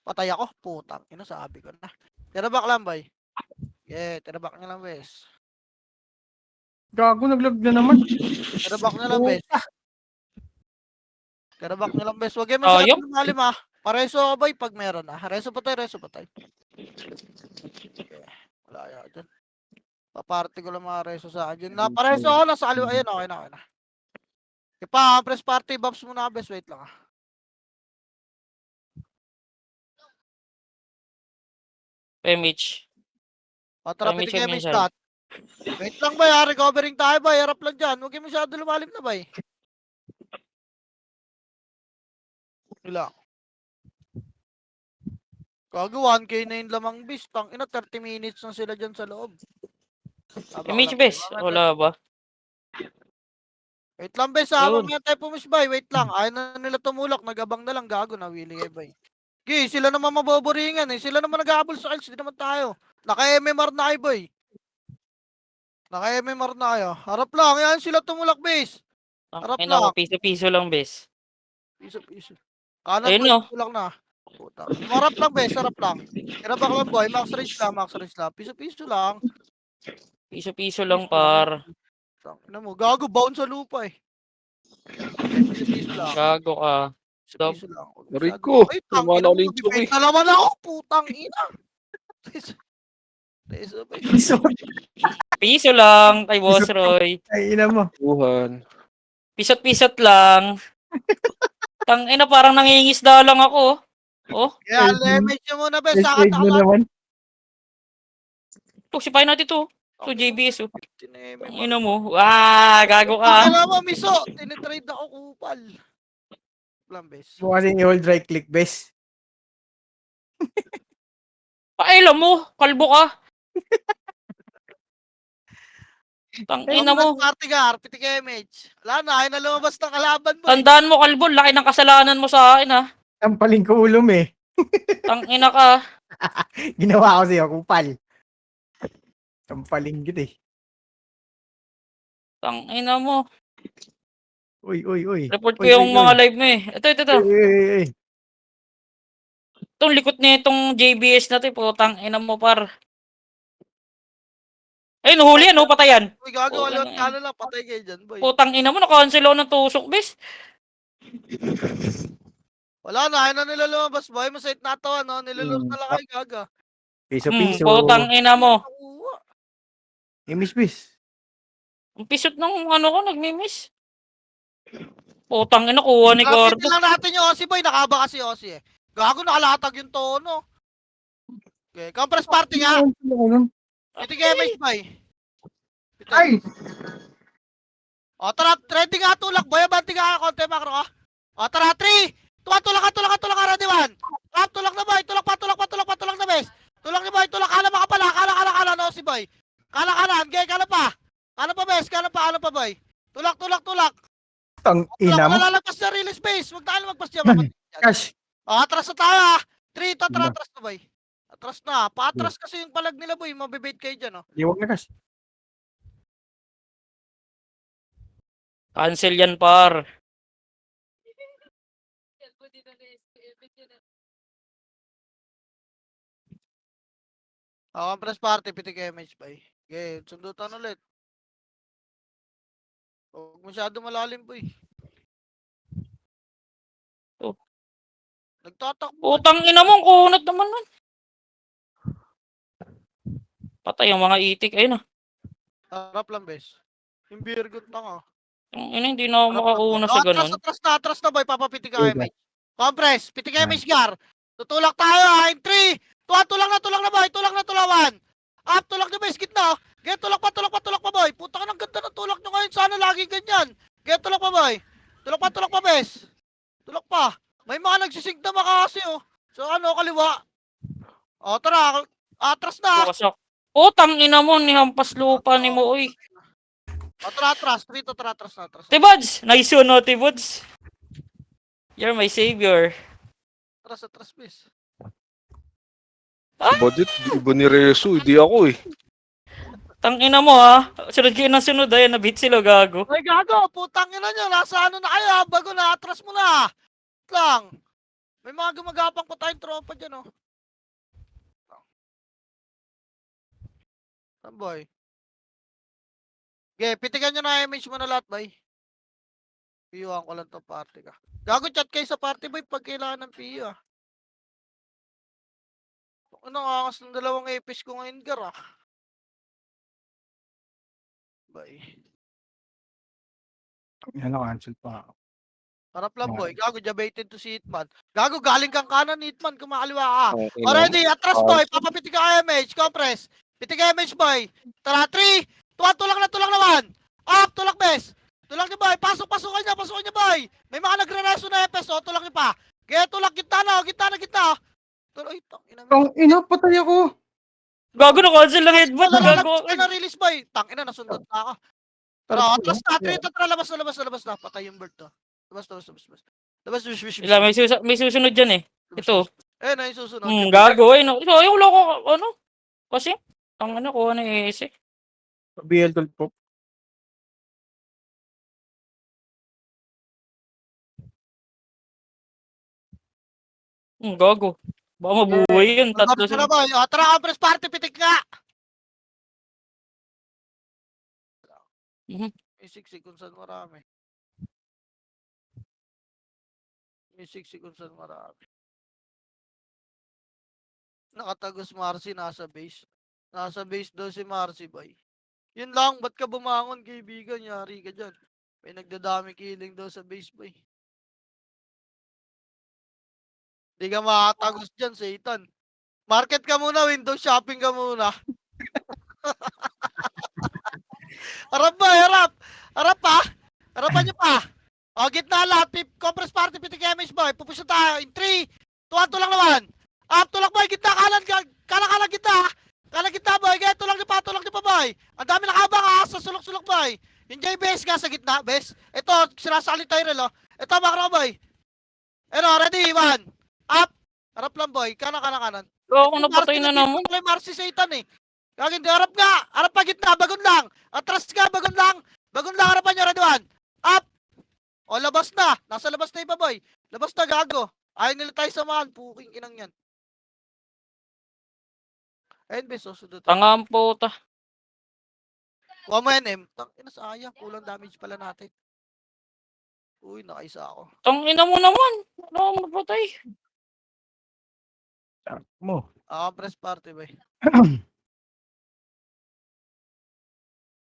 Patay ako. Putang. Sabi ko na. Tirabak lang, boy. Okay, tirabak niyo lang, bes. Gago, naglag na naman. Tirabak niyo lang, bes. Tirabak niyo lang, bes. Huwag kayo masyado lumalim, ha. Pareso ako, boy, pag meron, ha. Reso patay. Okay. Wala yan dyan. Paparty ko lang mga reso sa akin. Pareso ako, nasa kaliwa. Ayan, okay na. Ipa, press party, buffs muna, bes. Wait lang, ha. Image. Tara, Image pitik yan, image minsan. dot. Wait lang, boy, ha. Recovering tayo, boy. Harap lang dyan. Huwag kayo masyado lumalim na, boy. Wala. Kago, 1K na yung lamang bis. Tangina, 30 minutes na sila dyan sa loob. Image, bes. Wala ba? Wait lang, bes. Habang Yun. nga tayo pumish, boy. Wait lang. Ayaw na nila tumulak. Nagabang na lang. Gago na. Willy, boy. Okay, sila naman maboboringan eh. Sila naman nag-aabol sa kills. Hindi naman tayo. Naka-MMR na kayo, boy. Naka-MMR na kayo. Harap lang. Yan sila tumulak, bes. Harap Ay, naku, lang. piso-piso lang, bes. Piso. Kanan, Ayun, boy. no. Tulak na. Puta. Harap lang, bes. Harap lang. Hirabak lang, boy. Max range lang. Piso-piso lang. Piso-piso lang, par. Tangina mo, gago, bound sa lupa eh. Piso-piso lang. Gago ka. Piso-piso lang. Huwag Aray masyado. ko, Ay, tama tangina na mo, ulit yung mabibenta na naman ako, putang ina. Piso. Piso lang kay Boss Roy. Ay, ina mo. Tuhan. Pisot-pisot lang. Tangina, parang nangingisda lang ako. Oh, Kaya lemage nyo muna, bes. Best Saka trade mo naman. tuksipahin natin to. To JBS, oh. Tineme Tangina mo. Gago ka. Kailangan mo, miso. Tinitrade ako kupal. Lang, bes. Mo kasi i-hold right click, best. Pakialam mo, kalbo ka. Tangina mo. Party ka, RPT ka image. Wala na, ay na lumabas ng kalaban mo. Tandaan mo, kalbo, laki ng kasalanan mo sa akin, ha. Tampaling ko ulom eh. Tangina ka. Ginawa ko sa'yo, kupal. Tampaling kita eh. Tangina mo. Uy. Report ko Uy, yung uy, mga uy. live mo eh. Ito. Uy. Itong likod nitong JBS na to, putang ina mo, par. Ay, nahuli yan, oh, patayan. Uy, gago, Putang wala ka lang, patay kayo dyan, boy. Putang ina mo, nakancel ako ng tusok, bis. Wala na, ay na nila lumabas, boy. Masayit na ito, ano? Nilulong na lang kayo, gaga. Piso-piso. Putang ina mo. Nakuha. Imis-bis. Ang pisot ng ano ko, nagmimiss. Putang ina, kuha ni Lapitin Gordo. lang natin yung Aussie, boy. Nakaba kasi Aussie, eh. Gago, nakalatag yung tono. Okay, compress party nga. Ito kaya may boy. Ay! O, tara, ready nga tulak, boy. Abanti nga konti, makro ka. O, tara, 3. Tulak ka, ready, 1. Up, tulak na, boy. Tulak na, bes. Tulak ni boy, tulak. Kala kala, no, si boy. Kala kanan, gay, kala pa, bes. Kala pa, boy. Tulak. Tang Tulak, ina mo. lalagpas sa release space. Huwag tayo magpas dyan, mamatay dyan. Cash. O, atras na tayo, 3, Diba? atras na, boy. Atras na. Paatras kasi yung palag nila, boy. Mabibait kayo dyan, oh. Di wag na cash. Cancel yan, par. O, compress party, pitik MH, boy. Okay, sundutan ulit. Huwag masyado malalim, boy. Oh. Nagtatakbo. Putang ina mo, ang kunat naman nun. Patay ang mga itik. Ayun na. Harap lang, bes. Yung beer good na nga. Ang ina, hindi na ako makauna sa ganun. Atras na, boy. Papapitik ka, Okay. MH. Compress, pitik ka, MH, Gar. Tutulak tayo, in 3. Tulak na, boy. Tulak na, tulawan. Up, tulak na, bes. Gitna, oh. Get, tulak pa, boy. Puta ka ng ganda ng tulak nyo ngayon. Sana lagi ganyan. Get, tulak pa, boy. Tulak pa, bes. Tulak pa. May mga nagsisigda kasi, oh. So, ano, kaliwa. O, tara. Atras na. Wasak. Putang ina mo, nihampas lupa ni mo, uy. O, tara, atras. Rito, tara, atras na, atras. Tibods! Nice one, no, Tibods. You're my savior. Atras, bes. Badit, iba ni Reso, hindi ako eh. Tangina mo, ha. Sunod kayo ng sunod, ayun, nabit sila, gago. Ay, gago. Putang ina nyo. Nasa ano na kayo, ha? Bago na, atras mo na. Lang. May mga gumagapang pa tayong tropa dyan, oh. Saan, boy? Okay, pitigan nyo na image mo na lahat, boy. Piyuhan ko lang to party ka. Gago, chat kayo sa party, boy, pag kailangan ng piyo, ah. Ano, angas ng 2 epis ko ngayon, Gar, ah. Boy. Yan na, cancel pa ako. Harap lang, boy. Gago, jabated to si Hitman. Gago, galing kang kanan, Hitman, kumakaliwa ka. Okay, Already, atras, boy. Papapitik ka image. Compress. Pitik ka image, boy. Tara, 3. Tulak na, 1. Up, tulak, bes. Tulak niya, boy. Pasukan niya, boy. May mga nagre-reso na epes, oh. Tulak niya pa. Kaya tulak, gitna na. Tulak, ay, tangina. Tang ina, patay ako. Gago na, cancel lang headbutt. Gago. na release, boy. Tangina, nasundot na ako. Tara, atras na. 3, tara, labas na. Patay yung bird to. Labas. Labas, wish. Ila, may susunod dyan, eh. Ito. Na yung susunod. Gago, ay, no. So, yung loko, ano? Kasi, ang ano, kuha na ese. BL12 po. Gago. Baka mabuhay yun. Tatlo Tapos na, sila. boy. O, tara, compress party, pitik nga. May siksik kung saan marami. May siksik kung saan marami. Nakatagos Marcy, nasa base. Nasa base daw si Marcy, boy. Yun lang, ba't ka bumangon, kaibigan? Yari ka dyan. May nagdadami killing daw sa base, boy. Di ka makatagos dyan, Satan. Market ka muna, window shopping ka muna. Harap ba, harap! Harap pa! Harapan nyo pa! O, gitna lahat. Compress party, pitik MH, boy. Pupush na tayo. In 3, 2, 1, tulak naman. Up, tulak, boy. Gitna, kanan, kanan, gitna. Kanan, gitna, boy. Kaya tulak nyo pa, boy. Ang dami nakabang, sa sulok-sulok, boy. Yung JBS ka sa gitna, bes. Ito, sinasalit tayo rin, oh. Ito, makro, boy. Ano, ready, 1. Up. Harap lang, boy. Kanan. Ako napatay na naman. Ito, Marcy Satan, eh. Kaya hindi, harap nga. Harap pa gitna, bagon lang. Atras ka, bagon lang. Bagon lang, harapan nyo, ready, 1. Up. O, labas na. Nasa labas na iba, boy. Labas na, gago. Ayaw nila tayo samahan. Puking inang yan. Ayun, bes. Susunod. Tanga ang puta. Kuha mo NM. Tangina, sayang. Kulang damage pala natin. Uy, nakaisa ako. Tangina mo naman. Wala akong napatay. Mo. Press party, boy.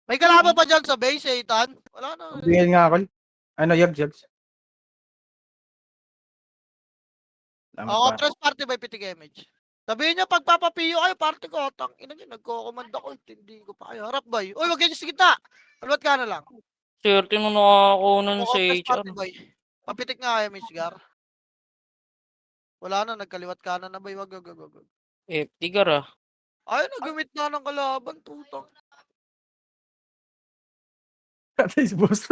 May kalaban pa dyan sa base, Ethan? Wala na. Bigyan nga ako. Ano, Yogs. Press party by pitik image. Sabihin niyo, pagpapapiyo kayo, party ko. Ina niyo, nagko-command ako. Hindi ko pa kayo. Harap, boy. Uy, wag kayo sa gitna. Alwat ka na lang. Swerte mo nakakakunan sa Press HR. party, boy. Papitik nga kayo, Miss Gar. Wala na, nagkaliwat ka na, boy. Wag. Tigar ah. Ay, nagumit na ng kalaban, tutang. Patay si boss.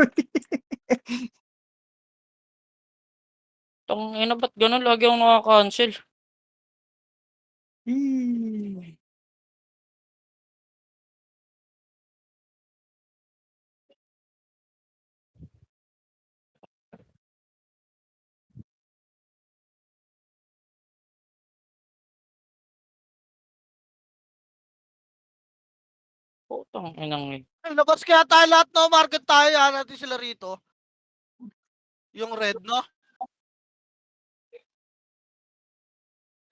Tangina, ba't ganun? Lagi akong nakaka-cancel. Putang inang eh. Ay, labas kaya tayo lahat, no? Market tayo, yan natin sila rito. Yung red, no?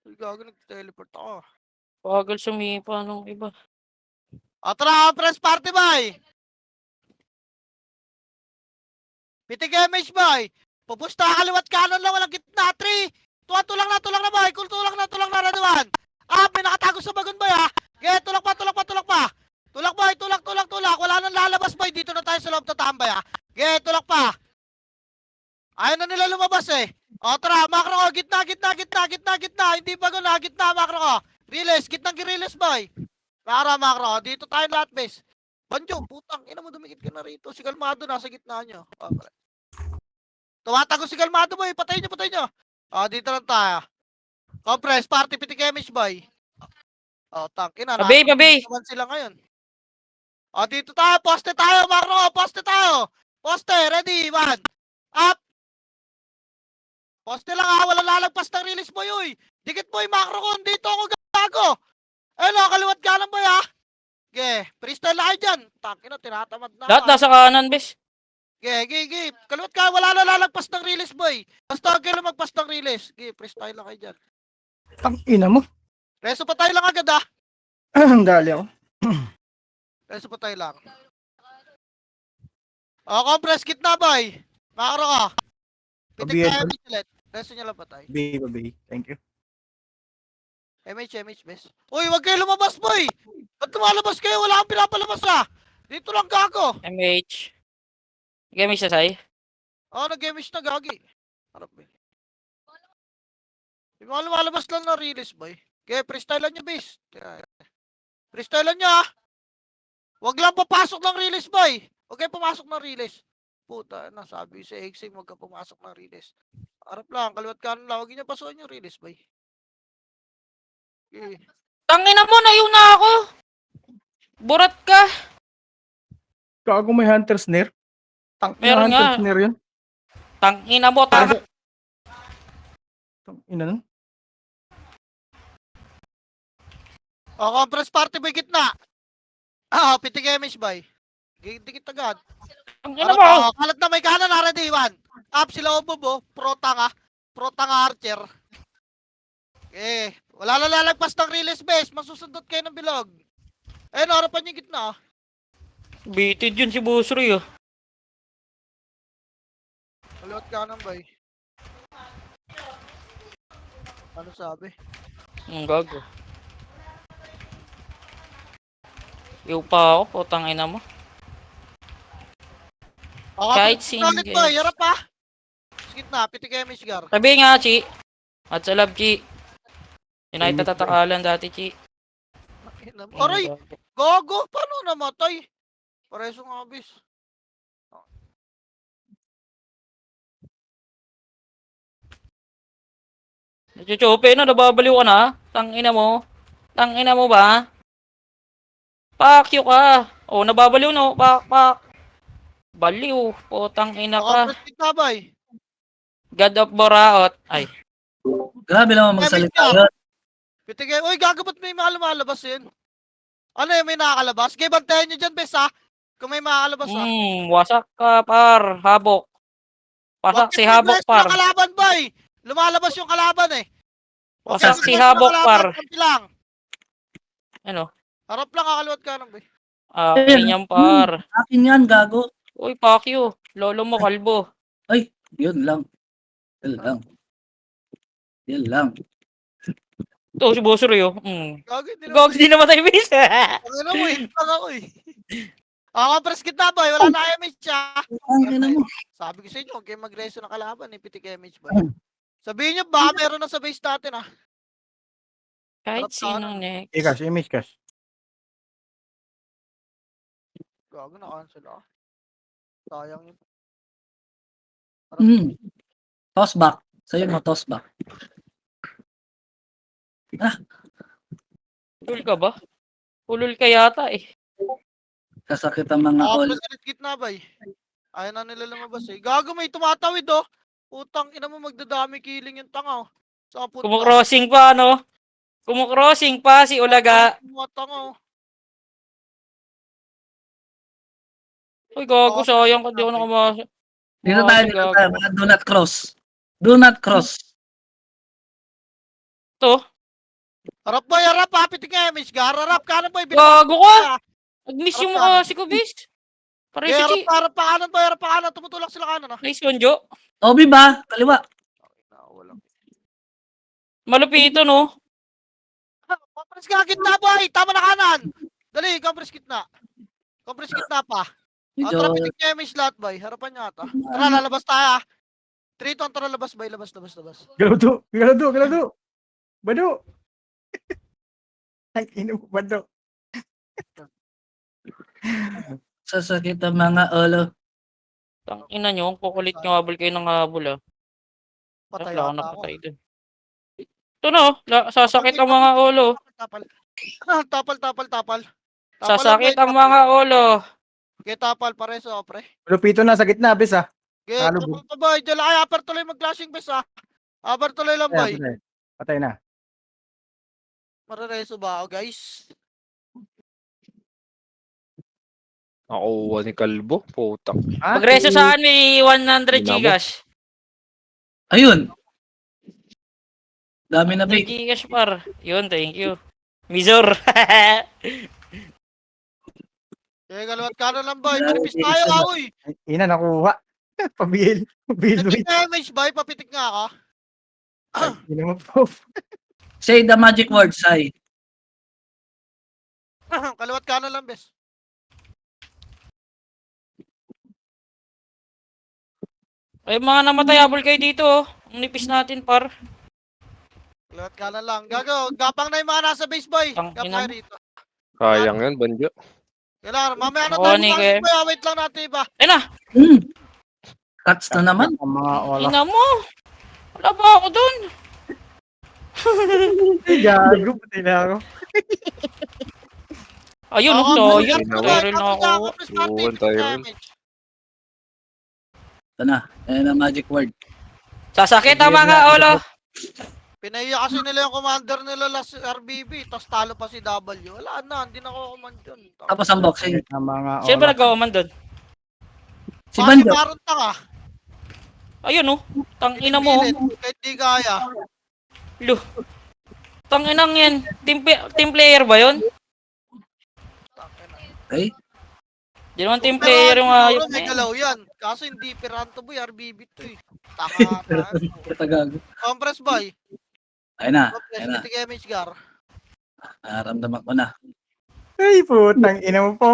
Ay, gago, nag-teleport ako. Bagal sumipa nung iba. Tara, press party, boy! Pitik image, boy! Pupusta, kaliwat kanan lang, walang gitna. 3, 2, tulak na, boy! Cool, tulak na, Raduan! May nakatago sa bagon, boy, ha? Okay, tulak pa! Tulak, boy, tulak! Wala nang lalabas, boy! Dito na tayo sa loob tatambay, ha? Okay, tulak pa! Ayaw na nila lumabas, eh. Tara, makro ko, gitna! Hindi bagon, ha? Gitna, makro ko! Release, gitnang release, boy! Makro, dito tayo lahat, bes. Banjo, putang, ina mo, dumikit ka na rito. Si Kalmado nasa gitna nyo. Tumatago si Kalmado, boy. Patay nyo. Dito lang tayo. Compress, party, pitik image, boy. Ina. Pabay! Naman sila ngayon. Dito tayo, poste tayo, makro. Poste, ready, 1. Up. Poste lang, ha. Wala lalagpas ng release, boy, uy. Dikit, boy, makro ko. Dito ako gago. Kaliwat ka lang, boy, ha. Okay, freestyle na kayo dyan. Tangina, tinatamad na. Lahat nasa kanan, bes. Okay. Kaliwat ka, wala na lalagpas ng release, boy. Basta kayo magpas ng release. Okay, freestyle lang kayo dyan. Tangina mo. Reso pa tayo lang agad, ha. Dali ako. Reso pa tayo lang. Compress kit na, boy. Makaro ka. Pitik Pabiyay. tayo, ulit. Reso nyo lang pa tayo. Baby. Thank you. MH, bes. Uy, wag kayo lumabas, boy. Ba't lumalabas kayo? Wala kang pinapalabas, ha. Dito lang, gago. MH. Gaming siya, Sai. Nag-gamish na, gagi. Harap, boy. Yung mga lumalabas lang na release, boy. Okay, freestylean nyo, bes. Freestylean nyo, ha. Wag lang papasok ng release, boy. Huwag kayo pumasok ng release. Puta, nasabi sa Exim, huwag ka pumasok ng release. Harap lang, kaliwat kanan lang. Huwag nyo pasukin yung release, boy. Okay. Tangina mo, naiuna ako. Burat ka. Gago may hunter snare. Meron hunter nga. snare yun. Tangina mo, tanga. Tangina nun. Compress party, boy, gitna. Pitik image, boy. Dikit agad. Ang ina mo! Kalat na may kanan na ready, Iwan. Up sila Obobo. Pro tanga Archer. Wala na lalagpas ng release base. Masusundot kayo ng bilog. Ayun, harapan yung gitna. Bitin yun si Busroy, oh. Kaliwat kanan, boy. Ano sabi? Ang gago. Yung pa ako, putang ina mo. Kahit sino, Ulit, guys. boy. Harap pa. Skit na. Piti kayo, Mishgar. Sabi nga, Chi. At sa love, Chi. Yun ay tatatakalan dati, Chi. Aray! Gago! Paano namatay? Pareso nga, bis. Chuchupe na, nababaliw ka na. Tangina mo. Tangina mo ba? Pakyo ka. Oh, nababaliw no. Pak. Baliw. Putang ina ka. Nakaprestig na, boy. God of Boraot. Ay. Grabe naman magsalita yun. Piti kayo. Uy, gago ba't may mga lumalabas yun? Ano yun, may nakakalabas? Kaya bantayan nyo dyan, bes, ha? Kung may makakalabas, ha? Wasak ka, par. Habok. Wasak si Habok, par. Kalaban, boy! Lumalabas yung kalaban, eh. Wasak si Habok, par. Lang. Ano? Harap lang, kakaliwat ka lang, boy. Akin yan, par. Akin yan, gago. Uy, pakyo. Lolo mo, kalbo. Ay, yun lang. Yun lang. Yun lang. Ito, si Busroy, oh. Gago, hindi naman. Gog, di namatay, bis. Ano mo, hit lang ako, eh. Press kita, boy. Wala na MH, ha? Ang ina mo. Sabi ko sa inyo, huwag kayo mag-reso ng kalaban, eh. Pitik MH, boy. Sabihin nyo, baka meron na sa base natin, ha? Kahit sinong next. Cash, image cash. Gago, na-cancel, ha? Sayang yun. Toss back. Sa'yo mo, toss back. Ulul ka ba? Ulul ka yata, eh. Kasakit ang mga all. Press gitna, boy. Ayaw na nila lumabas, eh. Gago, may tumatawid, oh. Putang ina mo, magdadami killing yung tanga, oh. Saka puta. Kumukrossing pa, ano? Kumukrossing pa si Ulaga. Tanga, oh. Uy, gago, sayang ka, di ako nakamasa. Dito tayo. Mga do not cross. Do not cross. Ito, Harap, boy, harap, ha? Pitik MH, gar. Harap, kanan, boy. gago ka! Nag-miss yung mukha si Kubis. Pare si Chi. Harap pa kanan, boy, harap pa kanan. Tumutulak sila kanan, ha? Nice one, Jo. Obi ba? Kaliwa. Walang. Malupito, no? Compress ka, gitna, boy. Tama na kanan. Dali, compress gitna. Compress gitna pa. Tara, pitik niya MH lahat, boy. Harapan niya ata. Tara, lalabas tayo, ha? 3-2, tara, labas, boy. Labas. Galado. Bado. Ay, ino, bado. Sasakit ang mga olo. Tangina nyo, ang kukulit nyo habol kayo ng habol, ah. Patay Wala ako ata ako. napatay dun. Ito no, sasakit ang mga ulo. Tapal. Tapal. Sasakit ang mga ulo. Okay, tapal, pareso, pre. Lupito na sa gitna, bes, ha? Okay, Talo, tapal pa, boy. Diyan lang, upper tuloy mag-clashing best, ha? Upper tuloy lang, boy. Patay na. Marareso ba ako, guys? Nakuha ni Kalbo. Putang. Pagreso saan may 100 Ginamo. Gcash. Ayun. Dami na 100 big. Gcash par. Yun, thank you. Mizor. Okay, kalawat ka na lang, boy. Manipis tayo, ha, uy. Ina, nakuha. Pabil. Pitik damage, boy. Papitik nga ka. Ina mo po. Say the magic word, Sai. Kalawat ka na lang, bes. Ay, mga namatay habol kayo dito, oh. Ang nipis natin, par. Kalawat ka na lang. Gago, gapang na yung mga nasa base, boy. Tang Gapang ina kayo mo. rito. Sayang yan, Banjo. Kailangan, mamaya na Oo, tayo. Nike. Boy, wait lang natin iba. Ay na, Cuts na naman. Ang mga ola. ina mo. Wala ba ako dun? Gago, patay na ako. Ayun, Oo, so press yun. ka, boy. Meron na Tapos ako. na, press natin, Yun, pitik tayo rin. damage. Ito na. Ayan ang magic word. Sasakit ang mga ulo. Pinahiya kasi nila yung commander nila last RBB, tapos talo pa si W. Wala na, hindi na ako command yun. Tapos unboxing. Ang mga Sino ba oras. nagkawaman doon? Si Kasi Bando. maroon ka ka. Ayun oh. Tangina mo. Kahit di kaya. Lo. Tanginang yan. Team player ba yun? Okay. Di naman team player yung Siguro ayop na may yan. galaw yan. Kaso hindi Piranto boy, RBB to eh. Taka. Katagago. Compress boy. Ayun na. Compress, Ayun na. kitik MH gar. Naramdaman ko na. Ay, putang ina mo po.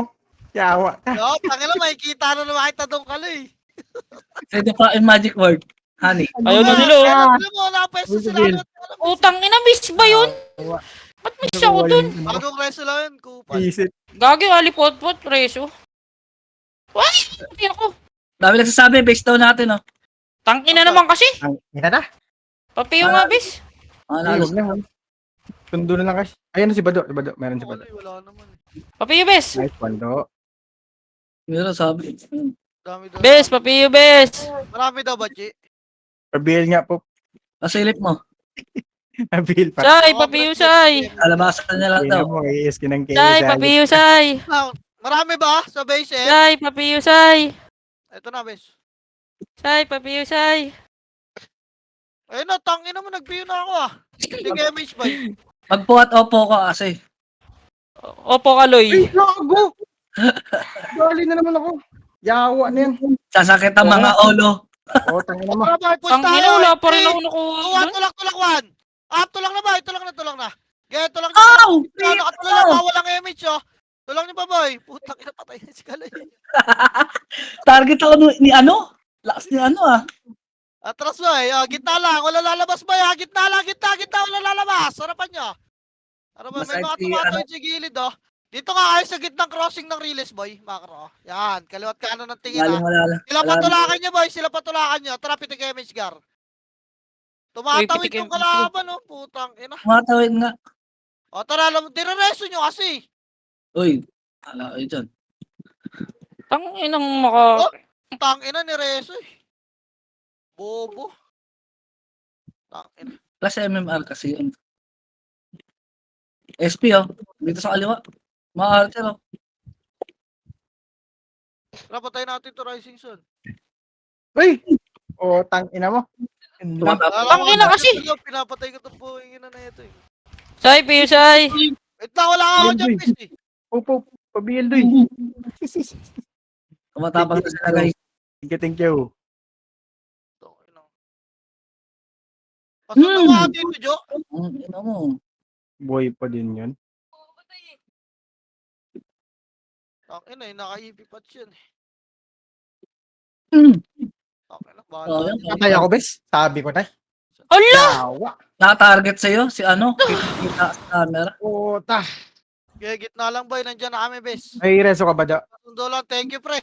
Yawa ka. Yo, tangina makikita na naman kita doon kalo eh. Pwede pa yung magic word. Honey. Ayaw na nila oh. Alam mo, wala pa yung sila. Utang ina, miss ba yun? Yawa. Ba't miss ako dun? Bagong reso lang yun, kupal. Isip. Gagi, alipot-pot, preso. Why? Hindi ako. Dami nagsasabi, base daw natin, oh. Tangina naman kasi. Ang ina na. Papiyo nga, bis. Mga Ay, nalos. huwag na. huwag. Tundo na lang kasi. Ayun na si Bado. Si Bado. Meron si Bado. Wala naman eh. Papiyo, bes. Nice one, do. Meron sabi. Dami daw. Bes, papiyo, bes. Marami daw ba, G? Pabil nga po. Pasilip mo. Pabil pa. Say, papiyo, say. Alabasan niya lang daw. Kaya mo, iis kinang Say, papiyo, say. Ah, marami ba sa base eh? Say, papiyo, say. Ito na, base. Say, papiyo, say. Ayun na, tangin naman, nagpiyo na ako ah. Kitik MH boy. Pagpo at opo ko kasi. Opo, Kaloy. Ay, gago! Dali na naman ako. Yawa na yan. Sasakit ang mga olo. O, tangin na mo. Para ba, push Tangina, tayo. wala pa rin Three, ako nakuha two, one, doon. tulak, one. Ah, tulang na ba? Tulang na. Gaya, tulang na. Oh! Nakatulala na, walang MH oh. Tulang niyo pa boy. Putang ina, patay na si Kaloy. Target ako ni ano? Lakas ni ano ah. Atras boy, oh, gitna lang, wala lalabas boy ha. Gitna, wala lalabas. Harapan niyo. Ano ba, may Masayang mga si, tumatawid sa gilid oh. Dito nga kayo sa gitnang crossing ng release boy, makro. Yan, kaliwat kanan ng tingin ha. Wala. Sila patulakan niyo boy, sila patulakan niyo. Tara, pitik MH gar. Tumatawid pitik yung MH. kalaban oh, putang ina. Matawid nga. O tara, direreso niyo kasi. Uy. Ala kayo dyan. Tanginang maka... Tang ina ni Reso eh. Bobo. Tang ina. Plus MMR kasi yun. SP oh. Dito sa kaliwa. Mga archer oh. Tara, patay natin to Rising Sun. Uy! O, tangina mo. Tangina kasi. Pinapatay ko itong buhay ina na ito eh. Say, piyo, say. Wait lang, wala nga ako dyan, Pis eh. Opo, pabil doy. Tumatapang na sila guys. Thank you. Pasok na mga dito, Jo. Ano mo? Boy pa din yun. Tang ina eh, naka-EP patch yan eh. Hmm. Tang ina, bahala. Patay ako, bes. Sabi ko na. Ala! Yawa. Naka-target sa'yo si ano? Kita sa camera. Puta. Kaya gitna lang boy, nandyan na kami, bes. Ay, reso ka ba da? Sundo lang, thank you, pre.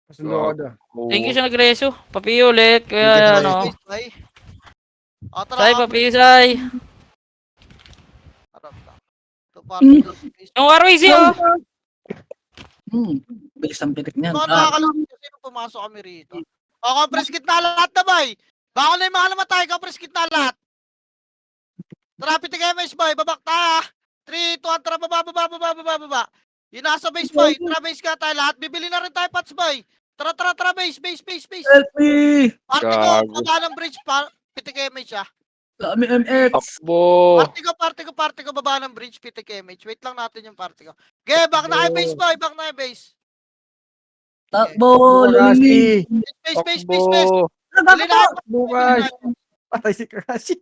Pasundo ko da. Thank you sa nagreso. Papiyo ulit. Thank you, Kaya boy. ano. Ay. Ah, Say, tara, papiyo, say. tara. Ito parang Yung RWC, oh. Bilis ang pitik niyan. mga nakakalapit kasi nung pumasok kami rito. O, compress kit na lahat na, boy. Baka na yung mga namatay, compress kit na lahat. Tara, pitik MH, boy. Babak tayo, 3, 2, 1, tara, baba. Yung nasa base, boy. Tara, base ka tayo lahat. Bibili na rin tayo, Pats, boy. Tara, base. Selfie! Party ko, Gago. baba ng bridge, pitik MH, ah. Dami MX! Takbo. Party ko, baba ng bridge, pitik MH. Wait lang natin yung party ko. Okay, back na kayo base, boy. Back na kayo base. Takbo! Luli! Base. Takbo. Bili na kayo. Bukas. Patay si Crash.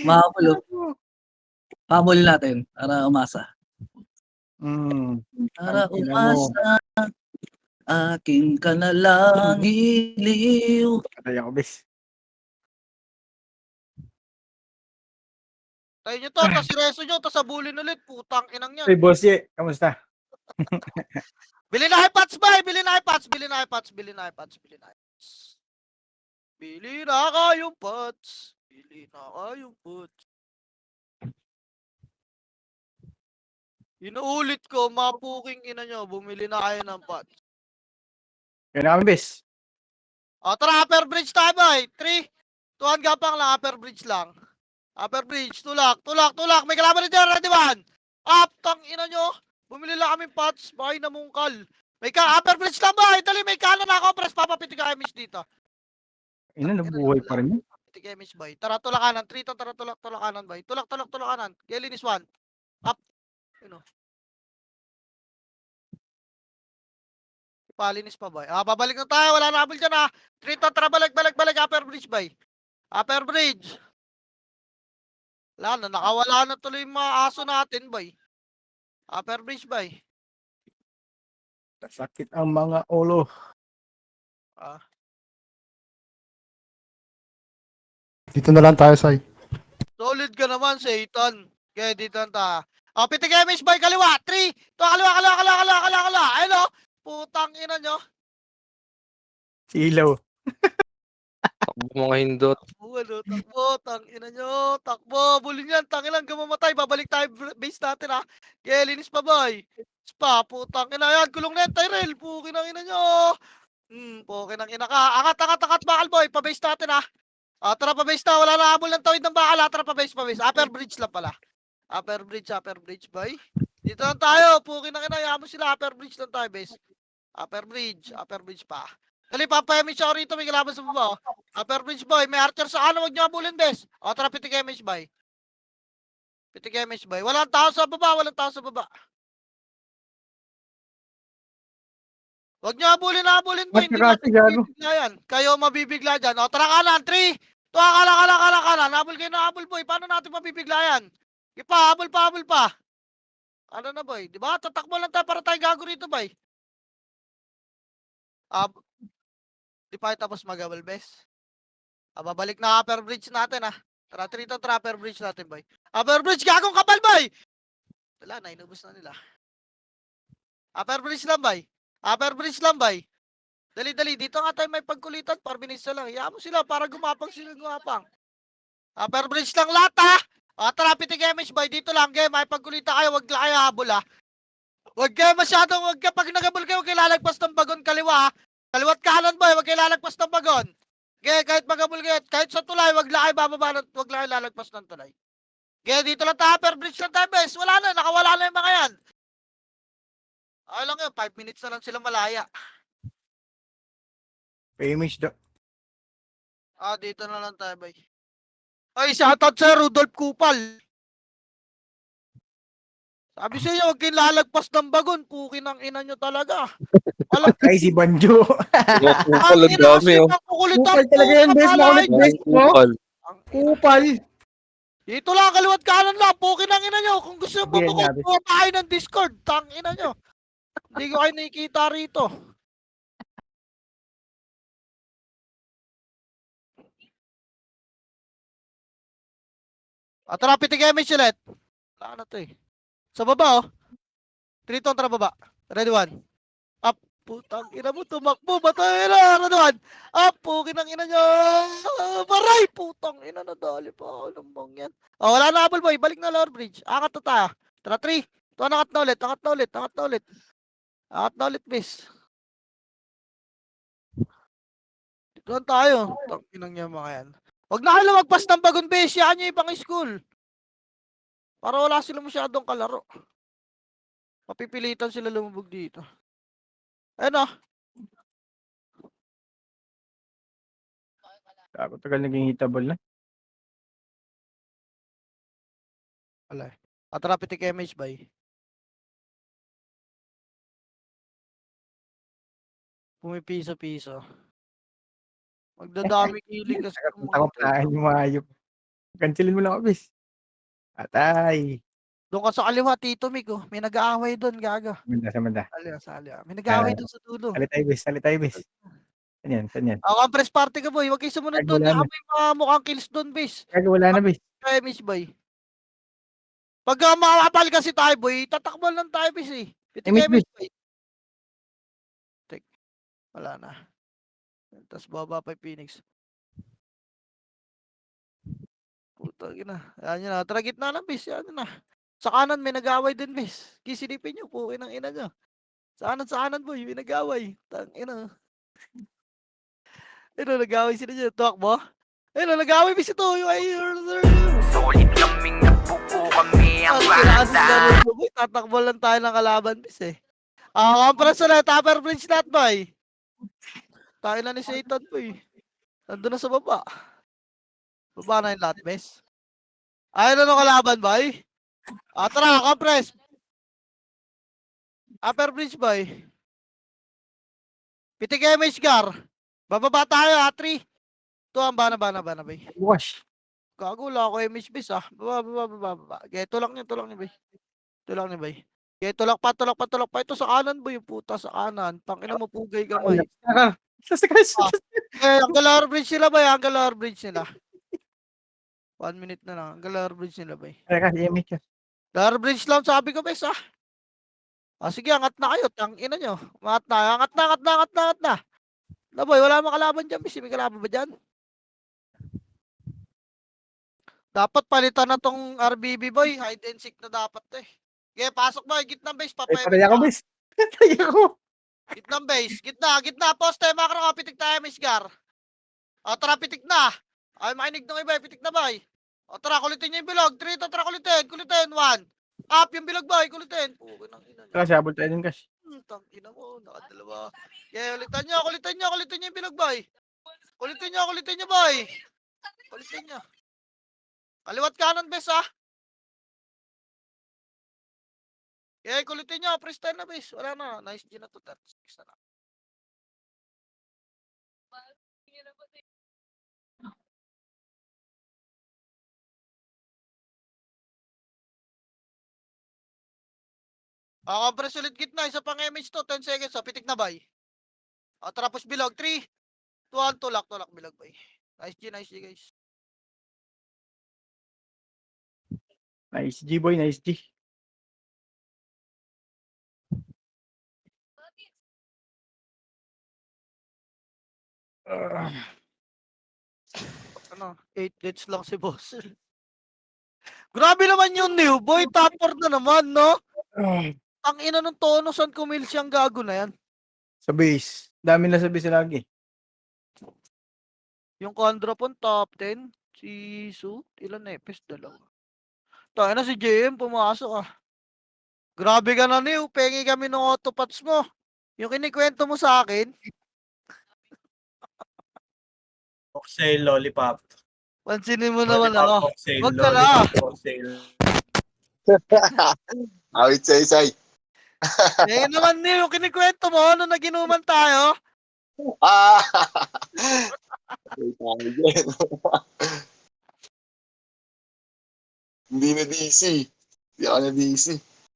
Makapulo. Pabulin natin para umasa. Para Ang ina mo. umasa. Akin ka na lang iliw. Patay ako, bes. Tayo nyo to, tas si Reso nyo, tas abulin ulit. Putang inang yan. Hey, bossy. Kamusta? Bili na kayo, Pats, boy. Bili na kayong Pats. Inuulit ko, mapuking ina nyo, bumili na kayo ng Pats. Kaya na kami, bes. O, tara, upper bridge tayo, boy. 3, 2, 1 gapang lang, upper bridge lang. Upper bridge, tulak, tulak, tulak. May kalaban na dyan, ready one. Up, tang ina nyo. Bumili lang kaming pots, bahay na mungkal. May upper bridge lang ba? Dali, may kanan ako, press, papapitik ka miss dito. Ina, nabuhay pa rin yun. Pitik miss boy. Tara, tulak kanan. Trito, tara, tulak, tulak kanan, boy. Tulak, tulak, tulak kanan. Gelin is one. Up. Yun o. Palinis pa, boy. Babalik na tayo. Wala na habol dyan, ha. Trito, tara, balik, balik, balik. Upper bridge, boy. Upper bridge. Wala na, nakawala na tuloy yung mga aso natin, boy. Upper bridge, boy. Sakit ang mga ulo. Dito na lang tayo, Sai. Solid ka naman, Satan. Kaya dito na ta. Pitik miss, boy. Kaliwa. 3. To, kaliwa, kaliwa, kaliwa, kaliwa, kaliwa, kaliwa. Ayun, o. Putang ina nyo. Silaw. Takbo mga hindot. Takbo, tang ina nyo. Takbo, bulin yan. Tang ilang gamamatay. Babalik tayo base natin, ha. Kaya linis pa, boy. Spa, putang ina yan. Kulong na yan, Tyrell. Pukin ang ina nyo. Pukin ang ina ka. Angat, angat, angat, bakal, boy. Pa-base natin, ha. Tara pa-base na. Wala na habol ng tawid ng bakal, ha. Tara pa-base, pa-base. Upper bridge lang pala. Upper bridge, boy. Dito lang tayo. Pukin ang ina. Yaman sila. Upper bridge lang tayo, base. Upper bridge pa. Dali, papayami siya rito. May kalaban sa baba, oh. Upper bridge, boy. May archer sa ano. Huwag niyo abulin, bes. Tara, pitik MH, boy. Pitik MH, boy. Walang tao sa baba. Walang tao sa baba. Huwag niyo abulin, boy. Hindi Kasi gano. mabibigla yan. Kayo mabibigla dyan. Tara kanan. 3. Tuwa, kanan. Habol kayo na habol, boy. Paano natin mabibigla yan? Ipa, habol pa. Ano na, boy? Diba? Tatakbo lang tayo para tayo gago rito, boy. Di pa tapos mag-abal, bes. Babalik na upper bridge natin, ha. Tara, trito, upper bridge natin, boy. Upper bridge, gagong kapal, boy! Wala na, inubos na nila. Upper bridge lang, boy. Upper bridge lang, boy. Dali, dito nga tayo may pagkulitan. Parbinis na lang. Hayaan mo sila para gumapang sila gumapang. Upper bridge lang lahat, ha. Tara, pitik MH, boy. Dito lang, game. May pagkulitan kayo. Wag lang kayo habol, ha. Wag kayo masyadong, pag nagabol kayo, huwag kayo lalagpas ng bagon kaliwa, ha. Kaliwat kanan, boy. Wag kayo lalagpas ng bagon. Kaya kahit magabol kayo, kahit sa tulay, wag lang kayo bababa, wag lang kayo lalagpas ng tulay. Kaya dito lang tayo, upper bridge lang tayo, bes. Wala na, nakawala na yung mga yan. Okay lang yun, 5 minutes na lang sila malaya. Famous daw. Dito na lang tayo, boy. Ay, shoutout sa Rudolph Kupal. Sabi sa inyo, huwag kayong lalagpas ng bagon. Pukin ang ina nyo talaga. Alam, Ay, si Banjo. Kupal ang dami, oh. Kupal talaga yan, bes. Makulit, bes. Kupal. Kupal. Dito lang, kaliwat kanan lang. Pukin ang ina nyo. Kung gusto nyo Sabihan natin. pumunta tayo ng Discord, tang ina nyo. Hindi ko kayo nakikita rito. Tara, pitik MH ulit. Wala na to, eh. Sa baba, oh. Trito, tara baba. Ready one. Up. Putang ina mo, tumakbo. Batay na. Ready one. Up. Pukin ang ina nyo. Maray. Putang ina na. Dali pa ako. Lambang yan. Wala na habol, boy. Balik na lower bridge. Angat na tayo. Tara, 3. Ito, angat na ulit. Angat na ulit, miss. Dito lang tayo. Tanginang niya mga yan. Huwag na kayo lumagpas ng bagon, base. Yan nyo ibang school. Para wala sila masyadong kalaro. Mapipilitan sila lumubog dito. Ayun, Ako tagal naging hitable na. Wala eh. Tara, pitik MH, bay. Pumipiso-piso. Magdadami kiling kasi. Takot na yung mga ayop. Cancelin mo lang ako, bes. Atay. Doon ka sa kaliwa, Tito Mig, oh. May nag-aaway doon, gaga. Samanda. Sa aliwa. May nag-aaway doon sa dulo. Sali tayo, bes. Saan yan? Ang press party ka, boy. Huwag kayo sumunod Ay, doon. wala na. May mga mukhang kills doon, base. Wala na, bes. MH, boy. Pag makakapal kasi tayo, boy, tatakbo lang tayo, base, eh. Pitik MH, MH, boy. Wala na. Tapos baba pa yung Phoenix. Puta, gina. Yan yun na. Tara, gitna na, base. Yan yun na. Sa kanan, may nag-away din, base. Kisilipin nyo, pukin ang ina nyo. Sa kanan, boy, may nag-away. Tang ina. Nag-away sila dyan. Tuwak mo. Ayun, nag-away bis ito. Yung ay, Solid kaming nabuo kami ang banda. tatakbo lang tayo ng kalaban bis eh. Conference na, Tupper Bridge lahat boy. Tayo na ni Satan boy. Nandun na sa baba. Baba na yung lahat, bes. Ayun na kalaban boy. Tara, compress. Upper Bridge boy. Pitik kayo may Scar. Bababa tayo ha, 3. Ito ang bana boy. Wash. Gago, wala ako MH bis ah. Baba. Okay, tulak niyo boy. Tulak niyo boy. Okay, tulak pa. Ito sa kanan boy, yung puta sa kanan. Tangina mo pugay gamay. Sa crash. Hanggang lower bridge sila boy, hanggang lower bridge nila. 1 minute na lang, hanggang lower bridge nila boy. Teka, image yun. Lower bridge lang sabi ko bes ah. Sige, angat na kayo, tangina nyo. Angat na. Na boy, wala makalaban dyan, bis. May kalaban ba dyan? Dapat palitan na tong RBB boy. Hide and seek na dapat eh. Okay, pasok boy. Gitna base. Ay, patay ako, bis. Patay ako. Gitna base. Gitna. Poste. Makro ka. Pitik tayo, Misgar. Tara, pitik na. Ay, makinig ng iba. Pitik na boy. Tara, kulitin nyo yung bilog. 3 to, tara, kulitin. 1. Up yung bilog boy. Kulitin. Pukin ng ina nyo. Cash, habol tayo din, cash. Tangina mo. Nakadalawa. Okay, ulitan nyo yung bilog boy. Kulitin nyo boy. Kulitin nyo. Kaliwat kanan, bes, ah. Kulitin nyo. Freestyle na, bes. Wala na. Nice G na to. 36 na lang. Compress ulit gitna. Isa pang image to. 10 seconds. Pitik na, bay. Tara, push bilog. 3, 2, 1. Tulak bilog, bay. Nice G, guys. Nice G, boy. Nice G. Ano? 8 deaths lang si boss. Grabe naman yung new boy. Top 4 na naman, no? Ang ina ng tono. Saan kumil siyang gago na yan? Sa base. Dami na sa base lagi. Yung Condra po, top 10. Si Su, ilan na epes? 2. Tayo na si JM, pumasok ah. Grabe ka na, New. Pengi kami ng autopots mo. Yung kinikwento mo sa akin, Cocktail lollipop. pansinin mo naman ako. Cocktail Wag ka na. cocktail. Awit say. Eh naman, New, yung kinikwento mo, nung naginuman tayo. Hindi na DC. Hindi ako na DC.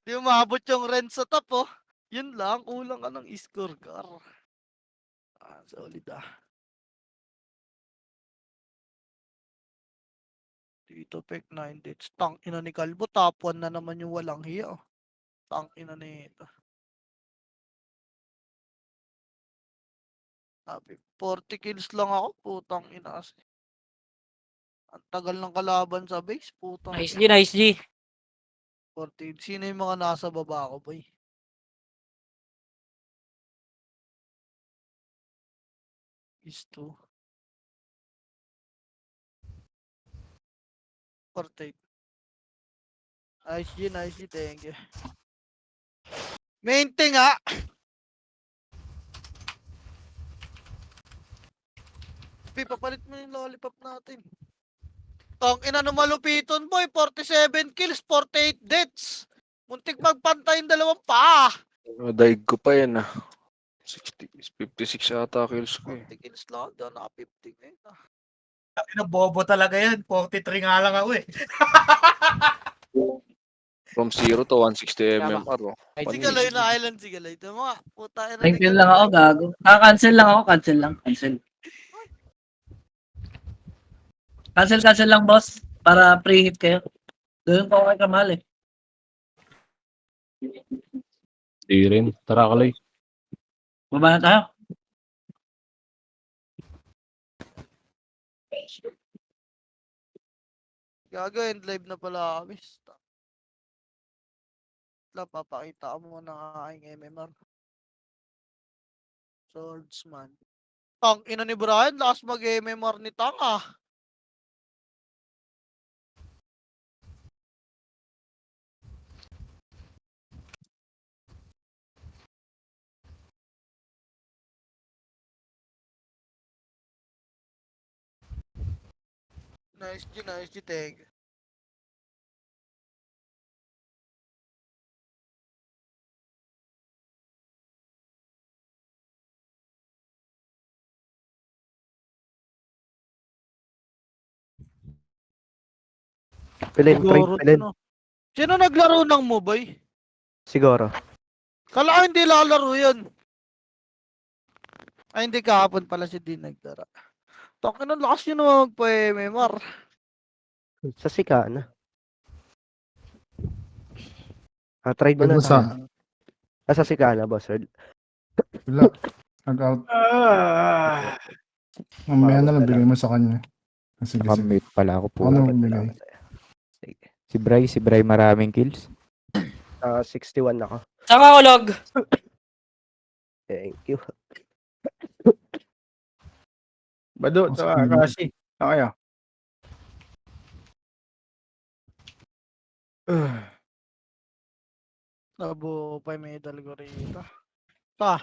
Di umabot yung rent sa top, oh. Yun lang, kulang ka ng score, car. Solid ah. Dito, pek 9 dates. Tang ina ni Calvo, top 1 na naman yung walang hiya, oh. Tang ina nito. Sabi, 40 kills lang ako, putang ina kasi. Ang tagal ng kalaban sa base, putang Nice ina. G. 40. Sino yung mga nasa baba ko, boy? Is 2. 48. Nice G, thank you. Main thing nga. Papalit mo yung lollipop natin. Tong ina na malupiton, boy. 47 kills, 48 deaths. Muntik magpantay yung dalawang paa. Daig ko pa yan 56 ata kills ko 40 kills lang. Doon naka 50 ngayon ah. Bobo talaga yan. 43 nga lang ako eh. From 0 to 160 mmR. Sigaloy na island, sigaloy. Ito mga puta. Thank you lang ako, gago. Cancel lang ako, cancel lang. Cancel lang, boss. Para pre-hit kayo. Doon ko kay Kamal eh. Di rin. Tara, Kalay. Baba na tayo. Gago, end live na pala kami. Papakita ko muna ang aking MMR. Swordsman. Tang ina ni Brian, last mag-MMR ni Tang ah. Nice G, thank you. Pilin, Siguro, pilin. sino naglaro ng Mobile? Siguro. Kala ko hindi lalaro yun. Ay, hindi kahapon pala si Dean nagdara. Takin ang lakas yun naman magpa-MMR. Sa sika na. Try mo na Pwede sa sa... sa sika na, boss. Wala. Nag-out. Mamaya na lang bigay mo sa kanya. Sige, sige. Nakamute pala ako po. Ako na magbigay. Sige. Si Bray maraming kills. 61 ako. Saka ako, Log. Thank you. Bado, Mas- sa kasi. Kaya. Nabo pa yung medal ko rito. Ta.